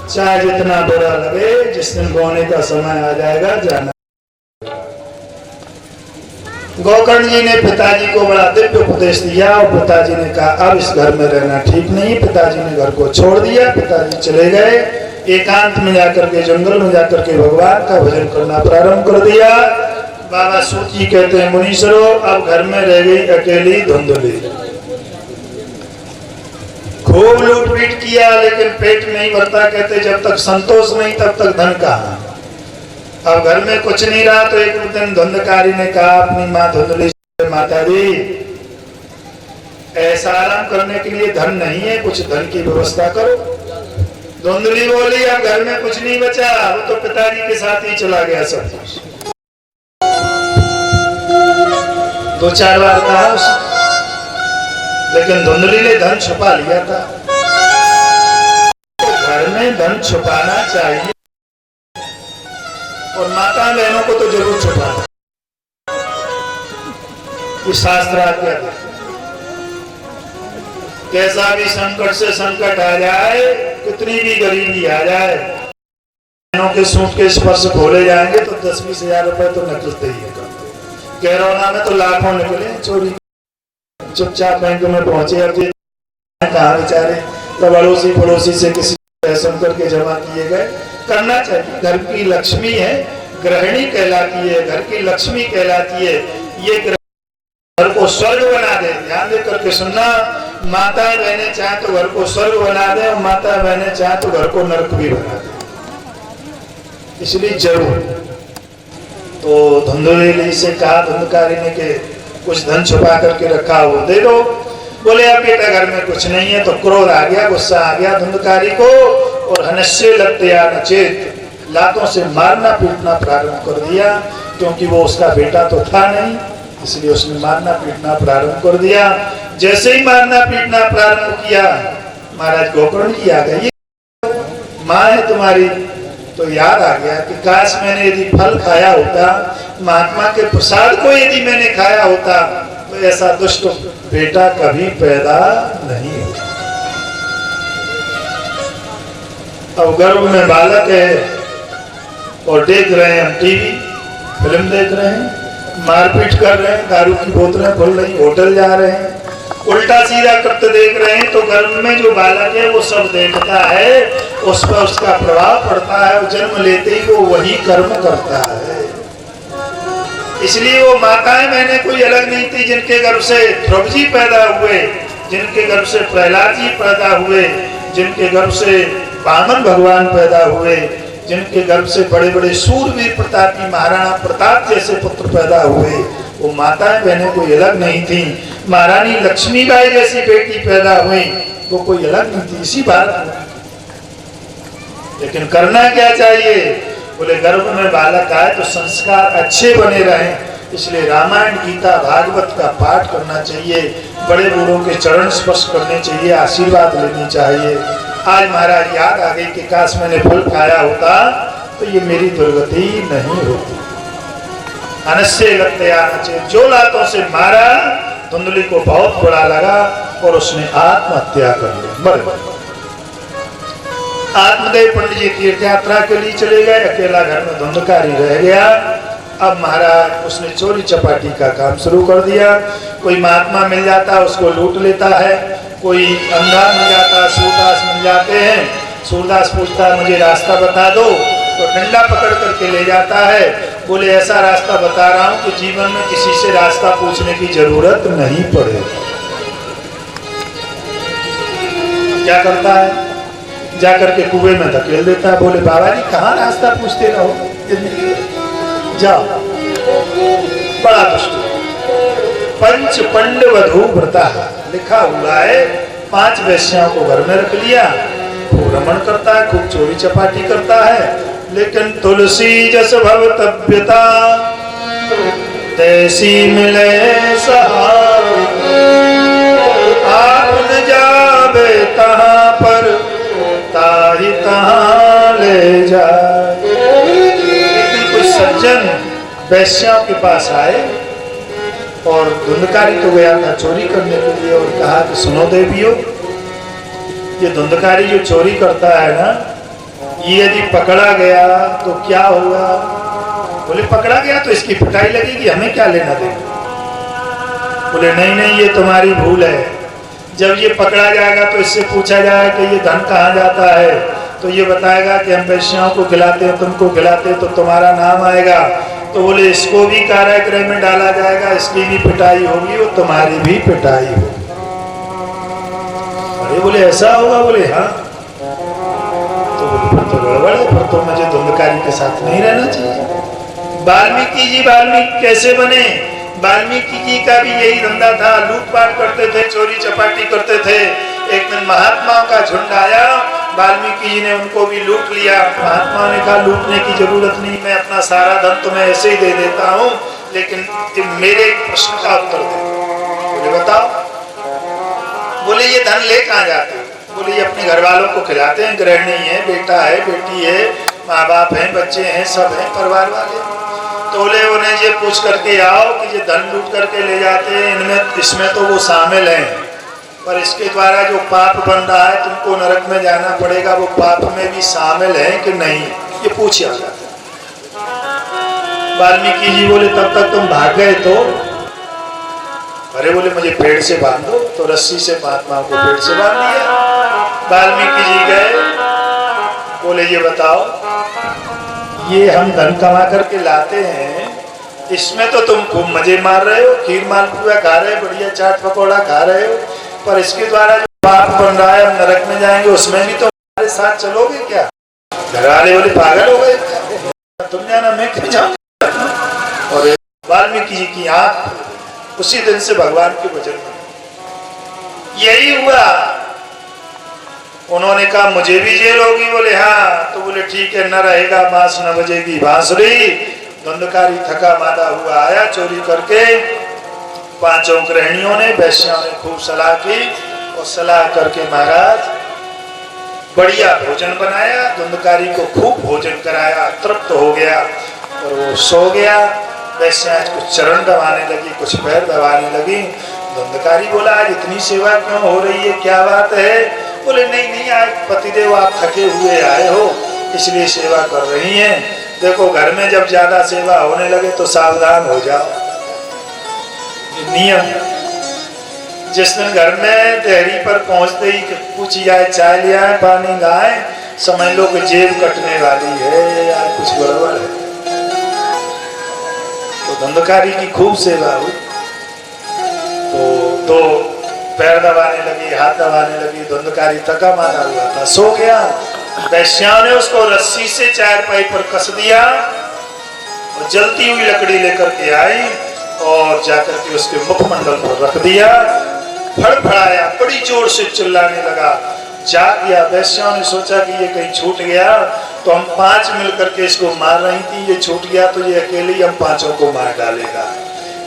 चाहे जितना बुरा लगे, जिस दिन बोने का समय आ जाएगा जाना। गोकर्ण जी ने पिताजी को बड़ा दिव्य उपदेश दिया और पिताजी ने कहा अब इस घर में रहना ठीक नहीं। पिताजी ने घर को छोड़ दिया, पिताजी चले गए, एकांत में जाकर के जंगल में जाकर के भगवान का भजन करना प्रारंभ कर दिया। बाबा सूत जी कहते हैं मुनीश्वरों, अब घर में रह गई अकेली धुंधली। खूब लूट पीट किया लेकिन पेट नहीं भरता, कहते जब तक संतोष नहीं तब तक धन कहाँ। अब घर में कुछ नहीं रहा तो एक दिन धुंधकारी ने कहा अपनी माँ धुंधली से, माता दी ऐसा आराम करने के लिए धन नहीं है, कुछ धन की व्यवस्था करो। धुंधली बोली अब घर में कुछ नहीं बचा, वो तो पिताजी के साथ ही चला गया सब कुछ। दो चार बार कहा उसने, लेकिन धुंधली ने धन छुपा लिया था। तो घर में धन छुपाना चाहिए और माता बहनों को तो जरूर छुपाना। इस शास्त्र आज्ञा देते कैसा भी संकट से संकट आ जाए, कितनी भी गरीबी आ जाए, बहनों के सूट के स्पर्श खोले जाएंगे तो 10-20 हजार रुपए तो निकलते ही है। कोरोना में तो लाखों निकले चोरी। चुपचाप बैंक में पहुंचे, अब कहा बेचारे तब अड़ोसी पड़ोसी से किसी पैसे करके जमा किए गए। करना चाहिए, घर की लक्ष्मी है, गृहिणी कहलाती है, घर की लक्ष्मी कहलाती है। ये घर को स्वर्ग बना दे। ध्यान दे करके सुनना, माता बहने चाहे तो घर को स्वर्ग बना दे और माता बहने चाहे तो घर को नरक भी बना दे, इसलिए जरूर। तो धुंधली से कहा धुंधकारी ने कि कुछ धन छुपा करके रखा वो दे दो। बोले अब बेटा घर में कुछ नहीं है। तो क्रोध आ गया, गुस्सा आ गया धुंधकारी को और हनस्य लगते या नचेत, लातों से मारना पीटना प्रारंभ कर दिया। क्योंकि वो उसका बेटा तो था नहीं, इसलिए उसने मारना पीटना प्रारंभ कर दिया। जैसे ही मारना पीटना प्रारंभ किया, महाराज गोकर्ण जी आ गए, माँ है तुम्हारी। तो याद आ गया कि काश मैंने यदि फल खाया होता, महात्मा के प्रसाद को यदि मैंने खाया होता तो ऐसा दुष्ट बेटा कभी पैदा नहीं होता। अब गर्भ में बालक है और देख रहे हैं हम टीवी, फिल्म देख रहे हैं, मारपीट कर रहे हैं, दारू की बोतलें खुल रही, होटल जा रहे हैं, उल्टा सीधा करते देख रहे हैं। तो गर्भ में जो बालक है वो सब देखता है, उस पर उसका प्रभाव पड़ता है और जन्म लेते ही वो वही कर्म करता है। इसलिए वो माताएं बहनें कोई अलग नहीं थी। जिनके गर्भ से ध्रुव जी पैदा हुए, जिनके गर्भ से प्रहलाद जी पैदा हुए, जिनके गर्भ से वामन भगवान पैदा हुए, जिनके गर्भ से बड़े बड़े सूरवीर प्रतापी महाराणा प्रताप जैसे पुत्र पैदा हुए, वो माताएं बहनें कोई अलग नहीं थी। महारानी लक्ष्मीबाई जैसी बेटी पैदा हुई, वो कोई अलग नहीं थी, इसी भारत में। लेकिन करना क्या चाहिए? बोले गर्भ में बालक आए तो संस्कार अच्छे बने रहें, इसलिए रामायण गीता भागवत का पाठ करना चाहिए, बड़े बूढ़ों के चरण स्पर्श करने चाहिए, आशीर्वाद लेनी चाहिए। आज महाराज याद आ गई कि काश मैंने फल खाया होता तो ये मेरी दुर्गति नहीं होती। अनस्य लगते आना, जो लातों से मारा, धुंधली को बहुत बुरा लगा और उसने आत्महत्या कर ली, मर गई। आत्मदेव पंडित जी तीर्थ यात्रा के लिए चले गए, अकेला घर में धुंधकारी रह गया। अब महाराज उसने चोरी चपाटी का काम शुरू कर दिया। कोई महात्मा मिल जाता उसको लूट लेता है, कोई अंधा मिल जाता, सूरदास मिल जाते हैं, सूरदास पूछता है मुझे रास्ता बता दो, तो डंडा पकड़ करके ले जाता है। बोले ऐसा रास्ता बता रहा हूं कि जीवन में किसी से रास्ता पूछने की जरूरत नहीं पड़े। क्या करता है? जाकर के कुएं में धकेल देता है। बोले बाबा जी कहाँ रास्ता पूछते रहो, जाओ। बड़ा दुष्ट। पंच पंड वधू व्रता लिखा हुआ है, 5 वेश्याओं को घर में रख लिया, खूब रमण करता है, खूब चोरी चपाटी करता है। लेकिन तुलसी जस भवतव्यता तैसी मिले सहार, आप न जावे तहां पर ताही तहां ले जाए। एक दिन कोई सज्जन वैश्याओं के पास आए और धुंधकारी तो गया था चोरी करने के लिए, और कहा कि सुनो देवियों, ये धुंधकारी जो चोरी करता है ना, ये यदि पकड़ा गया तो क्या होगा? बोले पकड़ा गया तो इसकी पिटाई लगेगी, हमें क्या लेना देना। बोले नहीं नहीं, ये तुम्हारी भूल है। जब ये पकड़ा जाएगा तो इससे पूछा जाएगा कि ये धन कहाँ जाता है, तो ये बताएगा कि हम वैश्याओं को खिलाते हैं, तुमको खिलाते हैं, तो तुम्हारा नाम आएगा। तो बोले इसको भी कारागृह में डाला जाएगा, इसकी भी पिटाई होगी और तुम्हारी भी पिटाई होगी। अरे बोले ऐसा होगा? बोले हाँ। तो बोले फिर तो गड़बड़ है, फिर तो मुझे धुंधकारी के साथ नहीं रहना चाहिए। वाल्मीकि जी वाल्मीकि कैसे बने? वाल्मीकि जी का भी यही धंधा था, लूटपाट करते थे, चोरी चपाटी करते थे। एक दिन महात्माओं का झुंड आया, वाल्मीकि जी ने उनको भी लूट लिया। महात्मा ने कहा लूटने की जरूरत नहीं, मैं अपना सारा धन तुम्हें ऐसे ही दे देता हूँ, लेकिन मेरे प्रश्न का उत्तर दे। बोले बताओ। बोले ये धन ले कहाँ जाते? बोले ये अपने घर वालों को खिलाते हैं, गृहिणी है, बेटा है, बेटी है, माँ बाप हैं, बच्चे हैं, सब हैं परिवार वाले। तो बोले उन्हें ये पूछ करके आओ कि ये धन लूट करके ले जाते हैं, इनमें इसमें तो वो शामिल हैं, पर इसके द्वारा जो पाप बन रहा है तुमको नरक में जाना पड़ेगा, वो पाप में भी शामिल है कि नहीं, ये पूछा जाता है। वाल्मीकि जी बोले तब तक तुम भाग गए तो? अरे बोले मुझे पेड़ से बांध दो, तो रस्सी से महात्मा को पेड़ से बांध दिया। वाल्मीकि जी गए, बोले ये बताओ, ये हम धन कमा करके लाते हैं, इसमें तो तुम खूब मजे मार रहे हो, खीर मालपुआ खा रहे हो, बढ़िया चाट पकौड़ा खा रहे हो, पर इसके द्वारा जो पाप बन रहा है हम नरक में जाएंगे, उसमें भी तो हमारे साथ चलोगे क्या? घर वाले बोले पागल हो गए, तुम जाना मैं क्यों जाऊंगा। और वाल्मीकि जी की आंख उसी दिन से भगवान के भजन में। यही हुआ, उन्होंने कहा मुझे भी जेल होगी? बोले हाँ। तो बोले ठीक है, न रहेगा बांस न बजेगी बांसुरी। धुंधकारी थका मादा हुआ आया चोरी करके। 5 गृहिणियों ने, वैश्याओं ने खूब सलाह की, और सलाह करके महाराज बढ़िया भोजन बनाया, धुंधकारी को खूब भोजन कराया, तृप्त हो गया और वो सो गया। वैश्याएं कुछ चरण दबाने लगी, कुछ पैर दबाने लगी। धुंधकारी बोला आज इतनी सेवा क्यों हो रही है, क्या बात है? बोले नहीं नहीं, आज पतिदेव आप थके हुए आए हो इसलिए सेवा कर रही हैं। देखो घर में जब ज्यादा सेवा होने लगे तो सावधान हो जाओ, नियम। जिस दिन घर में देहरी पर पहुंचते ही पूछी जाए चाय लिया है, पानी लाए, समझ लो कि जेब कटने वाली है या कुछ गड़बड़ है। तो धुंधकारी की खूब सेवा हुई। तो पैर दबाने लगी, हाथ दबाने लगी। धुंधकारी थका मारा हुआ था, सो गया। वैश्या ने उसको रस्सी से चारपाई पर कस दिया और जलती हुई लकड़ी लेकर के आई और जाकर के उसके मुखमंडल पर रख दिया। फड़फड़ाया, बड़ी जोर से चिल्लाने लगा, जाग गया। वैश्या ने सोचा कि ये कहीं छूट गया तो हम 5 मिलकर के इसको मार रही थी, ये छूट गया तो ये अकेले ही हम 5 को मार डालेगा।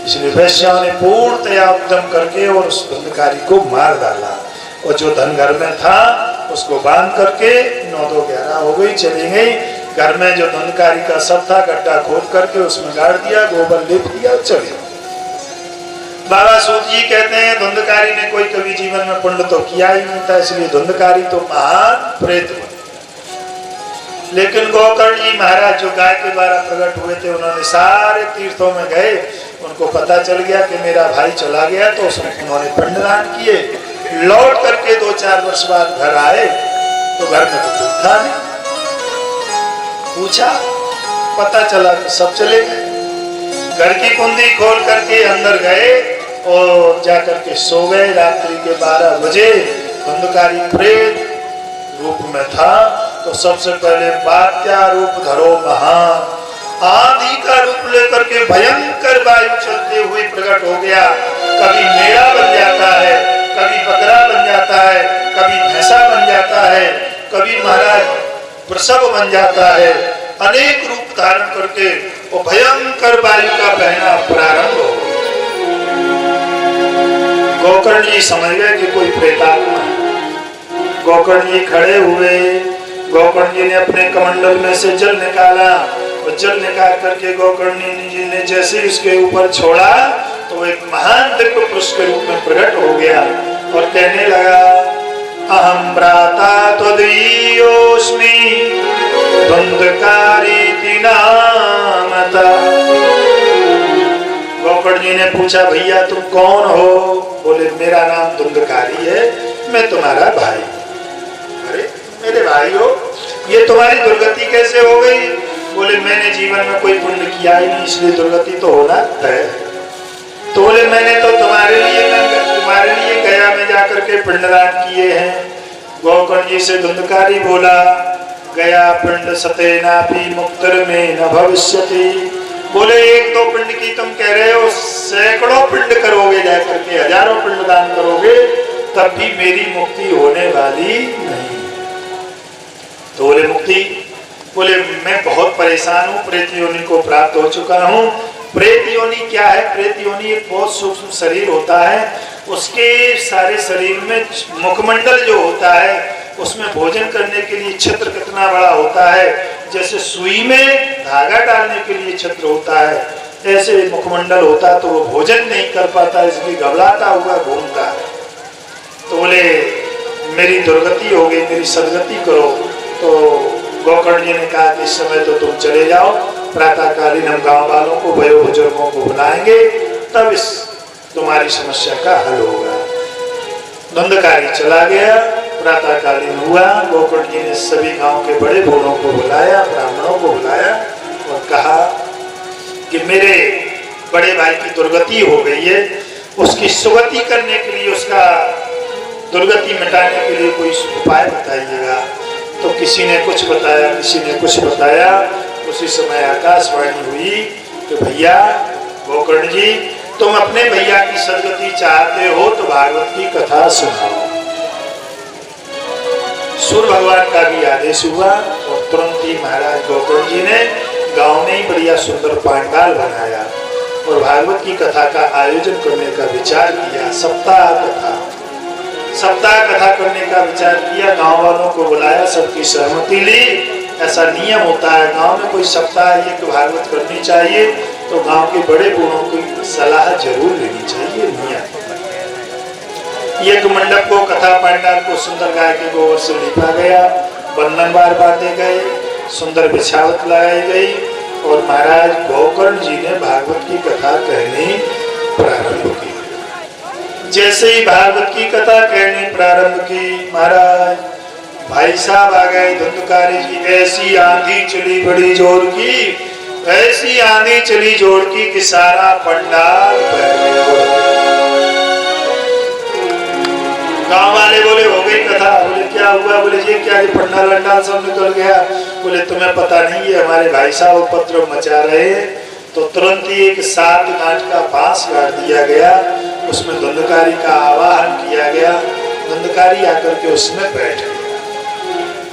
इसलिए वैश्या ने पूर्णतया उद्यम करके और उस धुंधकारी को मार डाला और जो धन घर में था उसको बांध करके 9-11 हो गई, चली गई। घर में जो धुंधकारी का सब था गड्ढा खोद करके उसमें गाड़ दिया, गोबर लेप दिया और चले। बाबा सूत जी कहते हैं धुंधकारी ने कोई कभी जीवन में पुण्य तो किया ही नहीं था, इसलिए धुंधकारी तो महान प्रेत बन। लेकिन गोकर्ण जी महाराज जो गाय के द्वारा प्रकट हुए थे, उन्होंने सारे तीर्थों में गए, उनको पता चल गया कि मेरा भाई चला गया, तो उन्होंने पिंडदान किए। लौट करके 2-4 वर्ष बाद घर आए तो घर में तो कुछ था नहीं। पूछा, पता चला कि सब चले गए। घर की कुंडी खोल करके अंदर गए और जाकर के सो गए। रात्रि के 12 बजे धुंधकारी प्रेत रूप में था तो सबसे पहले वात्या रूप धरो महान, आंधी का रूप लेकर के भयंकर वायु चलते हुए प्रकट हो गया। कभी मेढ़ा बन जाता है, कभी बकरा बन जाता है, कभी भैंसा बन जाता है, कभी महाराज वृषभ बन जाता है। अनेक रूप धारण करके वो भयंकर वायु का बहना प्रारंभ हो गया। गोकर्ण जी समझ गए कि कोई प्रेतात्मा है। गोकर्ण जी खड़े हुए, गोकर्ण जी ने अपने कमंडल में से जल निकाला और जल निकाल करके गोकर्ण जी ने जैसे उसके ऊपर छोड़ा तो एक महान दिव्य पुरुष के रूप में प्रकट हो गया और कहने लगा, अहम भ्राता त्वदीयोस्मि धुंधकारी नामता। गोकर्ण जी ने पूछा, भैया तुम कौन हो? बोले, मेरा नाम धुंधकारी है, मैं तुम्हारा भाई। अरे मेरे भाई हो, ये तुम्हारी दुर्गति कैसे हो गई? बोले, मैंने जीवन में कोई पुण्य किया ही नहीं, इसलिए दुर्गति तो होना है। तो बोले, मैंने तो तुम्हारे लिए गया में जाकर के पिंडदान किए हैं। गोकर्ण जी से धुंधकारी बोला, गया पिंड सतेनापि मुक्तर में न भविष्यति। बोले, 1-2 पिंड की तुम कह रहे हो, सैकड़ों पिंड करोगे, जाकर के हजारों पिंड दान करोगे, तब भी मेरी मुक्ति होने वाली नहीं। तो बोले, मुक्ति? बोले, मैं बहुत परेशान हूँ, प्रेत योनि को प्राप्त हो चुका हूँ। प्रेत योनि क्या है? प्रेत योनि एक बहुत सूक्ष्म शरीर होता है, उसके सारे शरीर में मुखमंडल जो होता है उसमें भोजन करने के लिए छिद्र कितना बड़ा होता है, जैसे सुई में धागा डालने के लिए छिद्र होता है, ऐसे मुखमंडल होता है, तो वो भोजन नहीं कर पाता, इसलिए घबराता हुआ घूमता है। तो बोले, मेरी दुर्गति हो गई, मेरी सदगति करो। तो गोकर्ण जी ने कहा कि इस समय तो तुम चले जाओ, प्रातःकालीन हम गांव वालों को, वयो बुजुर्गों को बुलाएंगे, तब इस तुम्हारी समस्या का हल होगा। धुंधकारी चला गया। प्रातःकालीन हुआ, गोकर्ण जी ने सभी गांव के बड़े बूढ़ों को बुलाया, ब्राह्मणों को बुलाया और कहा कि मेरे बड़े भाई की दुर्गति हो गई है, उसकी सुगति करने के लिए, उसका दुर्गति मिटाने के लिए कोई उपाय बताइएगा। तो किसी ने कुछ बताया, किसी ने कुछ बताया। उसी समय आकाशवाणी हुई कि भैया गोकर्ण जी, तुम अपने भैया की सदगति चाहते हो तो भागवत की कथा सुनाओ। सूर्य भगवान का भी आदेश हुआ और तुरंत ही महाराज गोकर्ण जी ने गांव में ही बढ़िया सुंदर पांडाल बनाया और भागवत की कथा का आयोजन करने का विचार किया। सप्ताह कथा करने का विचार किया, गांव वालों को बुलाया, सबकी सहमति ली। ऐसा नियम होता है, गांव में कोई सप्ताह ये भागवत करनी चाहिए तो गांव के बड़े बूढ़ों की सलाह जरूर लेनी चाहिए। नियम एक मंडप को, कथा पांडाल को सुंदर गाय के गोबर से लिपा गया, बंधन बार बांधे गए, सुंदर बिछावट लगाई गई और महाराज गोकर्ण जी ने भागवत की कथा कहनी प्रारंभ की। जैसे ही भागवत की कथा कहनी प्रारंभ की, महाराज भाई साहब आ गए धुंधकारी जी। ऐसी आंधी चली बड़ी जोर की, ऐसी आंधी चली जोर की कि सारा पंडाल बह गया। गांव वाले बोले, हो गई कथा? बोले, क्या क्या हुआ? बोले ये क्या, ये पंडाल अंडाल सब निकल गया। बोले तुम्हें पता नहीं है, हमारे भाई साहब उपद्रव मचा रहे हैं। तो तुरंत ही एक 7 गांठ का बांस गाड़ दिया गया, उसमें धुंधकारी का आवाहन किया गया। धुंधकारी आकर के उसमें बैठ गया।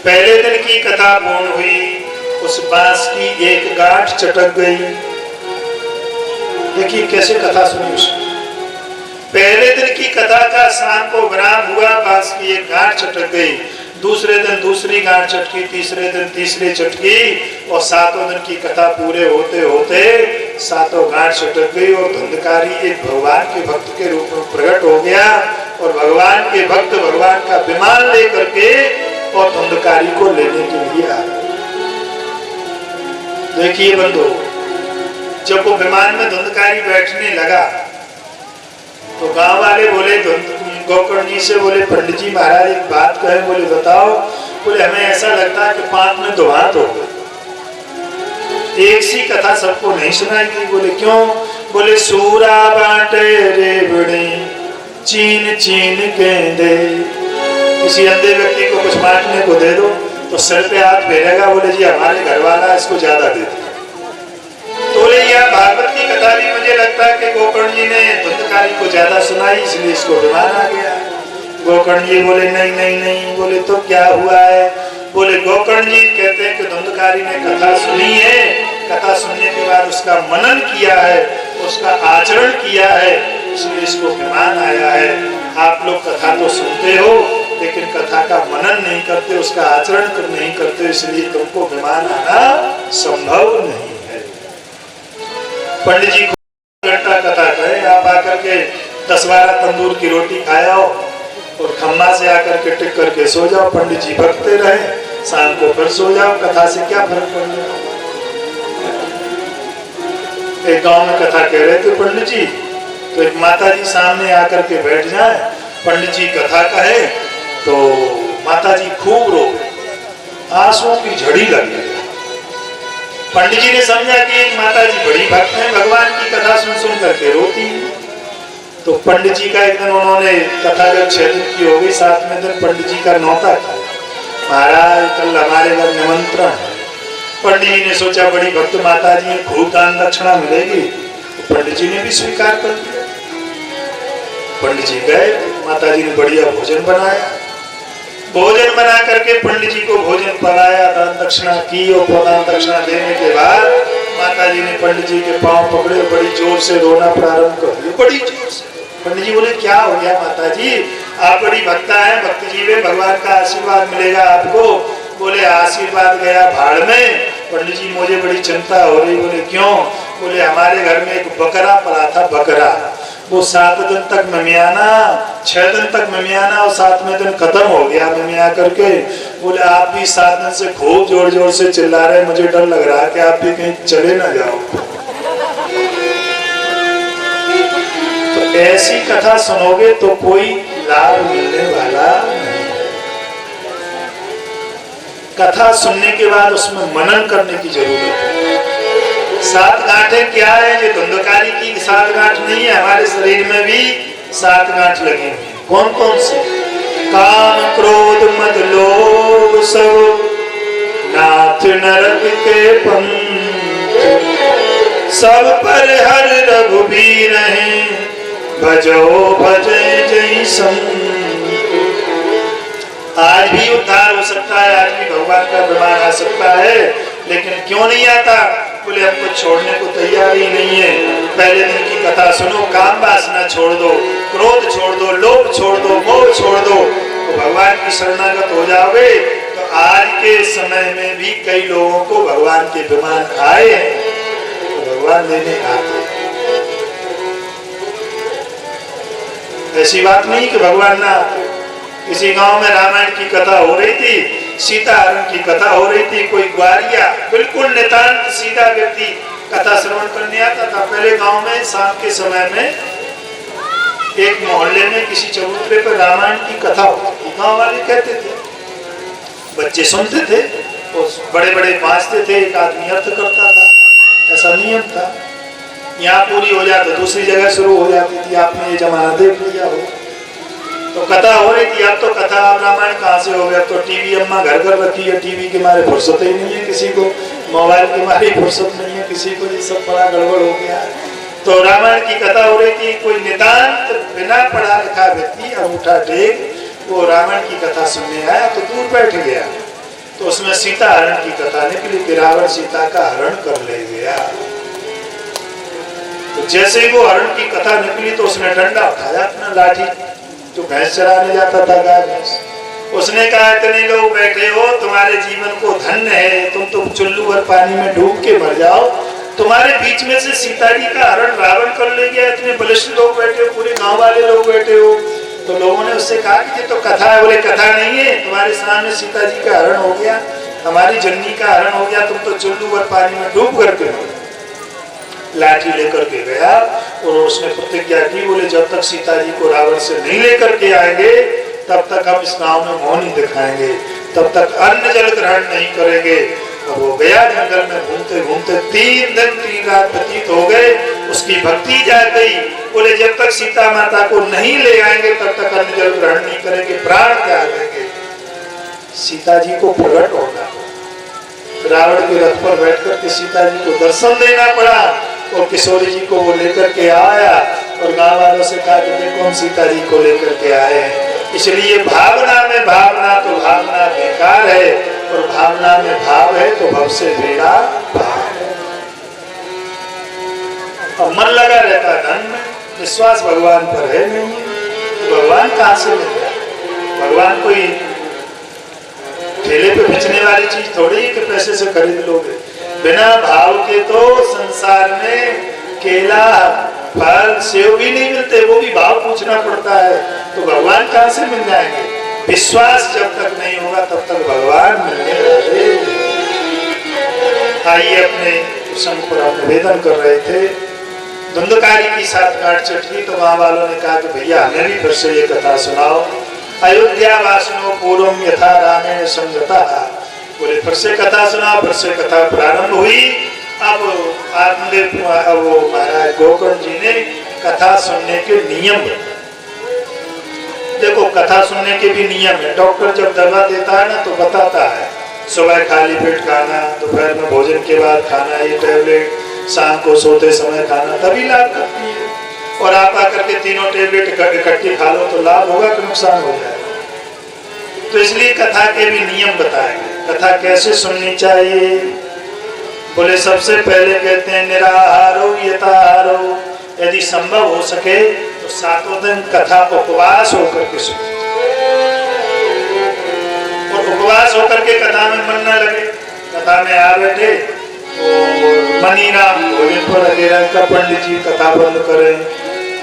पहले दिन की कथा पूर्ण हुई, उस बांस की एक गांठ चटक गई। देखिए कैसे कथा सुनी उसने। पहले दिन की कथा का शाम को विराम हुआ, बांस की एक गांठ चटक गई। दूसरे दिन दूसरी गांठ चटकी, तीसरे दिन तीसरी चटकी, और 7वें दिन की कथा पूरे होते होते 7 गांठ चटक गई। और धुंधकारी एक भगवान के भक्त के रूप में प्रकट हो गया, और भगवान के भक्त भगवान का विमान लेकर के और धुंधकारी को लेने के लिए आ गए। देखिए बंधु, जब वो विमान में धुंधकारी बैठने लगा तो गांव वाले बोले गोकर्ण जी से, बोले पंडित जी महाराज एक बात कहे। बोले बताओ। बोले हमें ऐसा लगता है कि पांच में दुहात हो गए, एक सी कथा सबको नहीं सुनाएगी। बोले क्यों? बोले सूरा बांटे रेवड़े चीन चीन गेंदे। किसी अंधे व्यक्ति को कुछ बांटने को दे दो तो सिर पे हाथ फेरेगा, बोले जी हमारे घर वाला इसको ज्यादा दे दिया। तो बोले यह भागवत की कथा भी मुझे लगता है कि गोकर्ण जी ने धुंधकारी को ज्यादा सुनाई, इसलिए इसको विमान आ गया। गोकर्ण जी बोले नहीं नहीं नहीं। बोले तो क्या हुआ है? बोले गोकर्ण जी कहते हैं कि धुंधकारी ने कथा सुनी है, कथा सुनने के बाद उसका मनन किया है, उसका आचरण किया है, इसलिए इसको विमान आया है। आप लोग कथा तो सुनते हो लेकिन कथा का मनन नहीं करते, उसका आचरण नहीं करते, इसलिए तुमको विमान आना संभव नहीं है। पंडित जी को घंटा कथा कहे, आप आकर के 10-12 तंदूर की रोटी खाओ और खम्मा से आकर के टिक करके सो जाओ। पंडित जी भगते रहे, शाम को फिर सो जाओ, कथा से क्या फर्क पड़ जाए। एक गांव में कथा कह रहे थे पंडित जी, तो एक माता जी सामने आकर के बैठ जाए, पंडित जी कथा कहे तो माता जी खूब रो, आंसुओं की झड़ी लगी। पंडित जी ने समझा कि एक माता जी बड़ी भक्त है, भगवान की कथा सुन सुन करके रोती। तो पंडित जी का एक दिन उन्होंने कथा जब 6 दिन की हो गई, 7वें दिन पंडित जी का नौता था, महाराज कल हमारे घर निमंत्रण है। पंडित जी ने सोचा बड़ी भक्त माता जी है, खूब दान दक्षिणा मिलेगी, तो पंडित जी ने भी स्वीकार कर दिया। पंडित जी गए, माता जी ने बढ़िया भोजन बनाया, भोजन बना करके पंडित जी को भोजन पकाया, दान दक्षिणा की, और दान दक्षिणा देने के बाद माता जी ने पंडित जी के पांव पकड़े, बड़ी जोर से रोना प्रारंभ कर दिया, बड़ी जोर से। पंडित जी बोले क्या हो गया माता जी, आप बड़ी भक्ता है, भक्त जी में भगवान का आशीर्वाद मिलेगा आपको। बोले आशीर्वाद गया भाड़ में, पंडित जी मुझे बड़ी चिंता हो रही। बोले क्यों? बोले हमारे घर में एक बकरा पला था, बकरा, वो 7 दिन तक ममियाना, 6 दिन तक ममियाना और 7वें दिन खत्म हो गया ममिया करके। बोले आप भी 7 दिन से खूब जोर जोर से चिल्ला रहे, मुझे डर लग रहा है कि आप भी कहीं चले ना जाओ। तो ऐसी कथा सुनोगे तो कोई लाभ मिलने वाला नहीं। कथा सुनने के बाद उसमें मनन करने की जरूरत है। 7 गांठें क्या है? ये धुंधकारी की 7 गांठ नहीं है, हमारे शरीर में भी 7 गांठ लगी हुई है। कौन कौन से? काम क्रोध मद लोभ सब नाथ नरक के पंथ, सब पर हर रघुबीर हैं, भजो भजे जय संत। आज भी उद्धार हो सकता है, आज भी भगवान का विमान आ सकता है, लेकिन क्यों नहीं आता? बोले हमको छोड़ने को तैयार ही नहीं है। पहले दिन की कथा सुनो, काम वासना छोड़ दो, क्रोध छोड़ दो, लोभ छोड़ दो, मोह छोड़ दो, तो भगवान की शरणागत हो जाओगे। तो आज के समय में भी कई लोगों को भगवान के विमान आए हैं, तो भगवान लेने आते। ऐसी बात नहीं कि भगवान ना। किसी गांव में रामायण की कथा हो रही थी, सीता हरण की कथा हो रही थी, कोई ग्वारिया बिल्कुल नितांत सीधा व्यक्ति कथा श्रवण करने आता था। पहले गांव में शाम के समय में एक मोहल्ले में किसी चबूतरे पर रामायण की कथा होती थी। गांव वाले कहते थे, बच्चे सुनते थे, बड़े बड़े बांचते थे, एक आदमी अर्थ करता था, ऐसा नियम था। यहाँ पूरी हो जाती दूसरी जगह शुरू हो जाती थी, आपने ये जमाना देख लिया हो। तो कथा हो रही थी। अब तो कथा रामायण कहाँ से हो गया, तो टीवी अम्मा घर घर रखी है, टीवी के मारे फुर्सत ही नहीं है किसी को, मोबाइल के मारे फुर्सत नहीं है किसी को, ये सब बड़ा गड़बड़ हो गया है। तो रामायण की कथा हो रही थी, कोई नितांत बिना पढ़ा लिखा व्यक्ति अंगूठा टेक वो रामायण की कथा सुनने आया तो दूर बैठ गया। तो उसमें सीता हरण की कथा निकली कि रावण सीता का हरण कर ले गया। तो जैसे ही वो हरण की कथा निकली तो उसने डंडा उठाया अपना लाठी, जो भैंस चराने जाता था गाय भैंस, उसने कहा इतने लोग बैठे हो, तुम्हारे जीवन को धन्य है, तुम तो चुल्लू भर पानी में डूब के मर जाओ, तुम्हारे बीच में से सीता जी का हरण रावण कर ले गया, इतने बलिष्ठ लोग बैठे हो, पूरे गांव वाले लोग बैठे हो। तो लोगों ने उससे कहा कि ये तो कथा है। बोले कथा नहीं है, तुम्हारे सामने सीता जी का हरण हो गया, हमारी जननी का हरण हो गया, तुम तो चुल्लू भर पानी में डूब करके लाठी लेकर के गया और उसने प्रतिज्ञा की, बोले जब तक सीता जी को रावण से नहीं लेकर के आएंगे तब तक हम इस गांव में मौन नहीं दिखाएंगे, तब तक अन्न जल ग्रहण नहीं करेंगे। और वो गया जंगल में घूमते घूमते 3 दिन 3 रात व्यतीत हो गए, उसकी भक्ति जाग गई। बोले जब तक सीता माता को नहीं ले आएंगे तब तक अन्न जल ग्रहण नहीं करेंगे, प्राण त्याग देंगे। सीता जी को प्रकट होना, रावण के रथ पर बैठ करके सीता जी को दर्शन देना पड़ा और किशोरी जी को वो लेकर के आया और गांव वालों से कहा कि देखो हम सीता जी को लेकर के आए हैं। इसलिए भावना में भावना तो भावना बेकार है और भावना में भाव है तो भव से बेड़ा भाव है। और मन लगा रहता धन में, विश्वास भगवान पर है नहीं, तो भगवान कहाँ से मिल रहा है? भगवान कोई ठेले पे बेचने वाली चीज थोड़ी है कि पैसे से खरीद लोगे। बिना भाव के तो संसार में केला फल सेव भी नहीं मिलते, वो भी भाव पूछना पड़ता है। तो भगवान कहाँ से मिल जाएंगे? विश्वास जब तक नहीं होगा तब तक भगवान मिलने वाले। आइए अपने प्रसंग पर हम निवेदन कर रहे थे, धुंधकारी की 7 गांठ चटकी। तो वहां वालों ने कहा कि भैया हमें भी फिर से ये कथा सुनाओ। अयोध्या वासनो पूर्वम यथा रामेण संगता। बोले फिर से कथा सुनाओ। फिर से कथा प्रारंभ हुई। अब आत्मदेव वो महाराज गोकर्ण जी ने कथा सुनने के नियम, देखो कथा सुनने के भी नियम है। डॉक्टर जब दवा देता है ना तो बताता है सुबह खाली पेट खाना, दोपहर में भोजन के बाद खाना, ये टैबलेट शाम को सोते समय खाना, तभी लाभ करती है। और आप आकर के तीनों टैबलेट इकट्ठी खा लो तो लाभ होगा कि नुकसान हो जाएगा। तो इसलिए कथा के भी नियम बताएंगे। कथा कैसे सुननी चाहिए? बोले सबसे पहले कहते हैं निराहारो यथाहारो, यदि संभव हो सके तो 7 दिन कथा उपवास होकर के सुने। और उपवास होकर के कथा में मन न लगे, कथा में आ बैठे मनी राम भोजन पर लगे रहे, कब पंडित जी कथा बंद करें,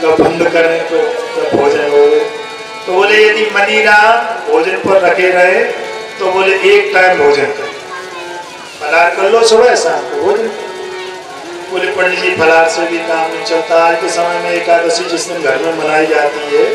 कब बंद करें तो कब भोजन हो। तो बोले यदि मनी राम भोजन पर रखे रहे तो बोले एक टाइम भोजन करें, फलाहार कर लो सुबह शाम को भोजन। बोले पंडित जी फलाहार से भी काम नहीं चलता। आज के समय में एकादशी जिस दिन घर में मनाई जाती है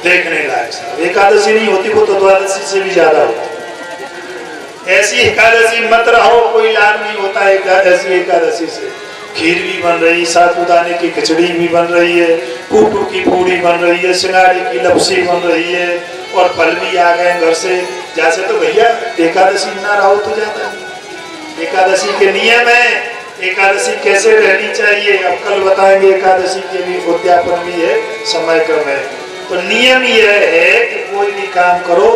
देखने लायक साहब, एकादशी नहीं होती वो तो द्वादशी से भी ज्यादा होती। ऐसी एकादशी मत रहो, कोई लाभ नहीं होता ऐसी एकादशी से। खीर भी बन रही, साबूदाने की खिचड़ी भी बन रही है, कूटू की पूड़ी बन रही है, सिंगाड़ी की लपसी बन रही है और फल भी आ गए घर से। जैसे तो भैया एकादशी ना रहो तो ज्यादा। एकादशी के नियम है, एकादशी कैसे रहनी चाहिए अब कल बताएंगे। एकादशी के भी उद्यापन भी है, समय कम है। तो नियम यह है कि कोई भी काम करो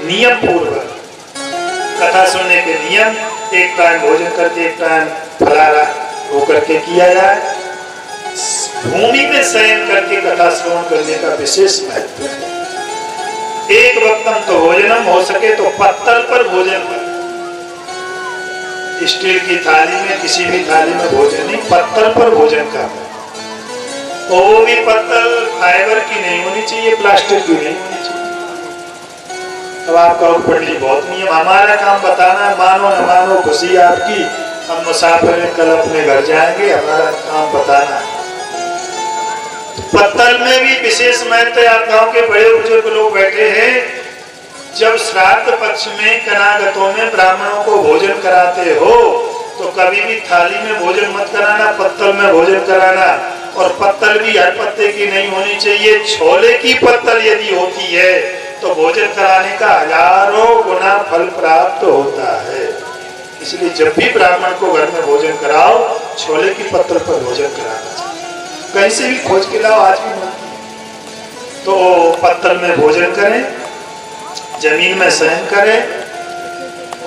नियम पूर्वक। कथा सुनने के नियम, एक टाइम भोजन करके एक टाइम फलाहार होकर के किया जाए। भूमि में शयन करके कथा श्रवण करने का विशेष महत्व है। एक वक्तम तो भोजनम, हो सके तो पत्तल पर भोजन कर। स्टील की थाली में, किसी भी थाली में भोजन नहीं, पत्तल पर भोजन करना। और वो भी पत्तल फाइबर की नहीं होनी चाहिए, प्लास्टिक की नहीं होनी चाहिए। अब आप कहो पंडित जी बहुत नियम, हमारा काम बताना है, मानो न मानो खुशी आपकी, हम मुसाफिर कल अपने घर जाएंगे, हमारा काम बताना है। पत्तल में भी विशेष महत्व है। आप गांव के बड़े बुजुर्ग लोग बैठे हैं, जब श्राद्ध पक्ष में कनागतों में ब्राह्मणों को भोजन कराते हो तो कभी भी थाली में भोजन मत कराना, पत्तल में भोजन कराना। और पत्तल भी हर पत्ते की नहीं होनी चाहिए। छोले की पत्तल यदि होती है तो भोजन कराने का हजारों गुना फल प्राप्त होता है। इसलिए जब भी ब्राह्मण को घर में भोजन कराओ, छोले की पत्तल पर भोजन कराना चाहिए। कहीं से भी खोज के लाओ, आज भी मिलती है। तो पत्तल में भोजन करें, जमीन में शयन करें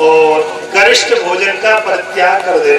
और गरिष्ठ भोजन का परित्याग कर दें।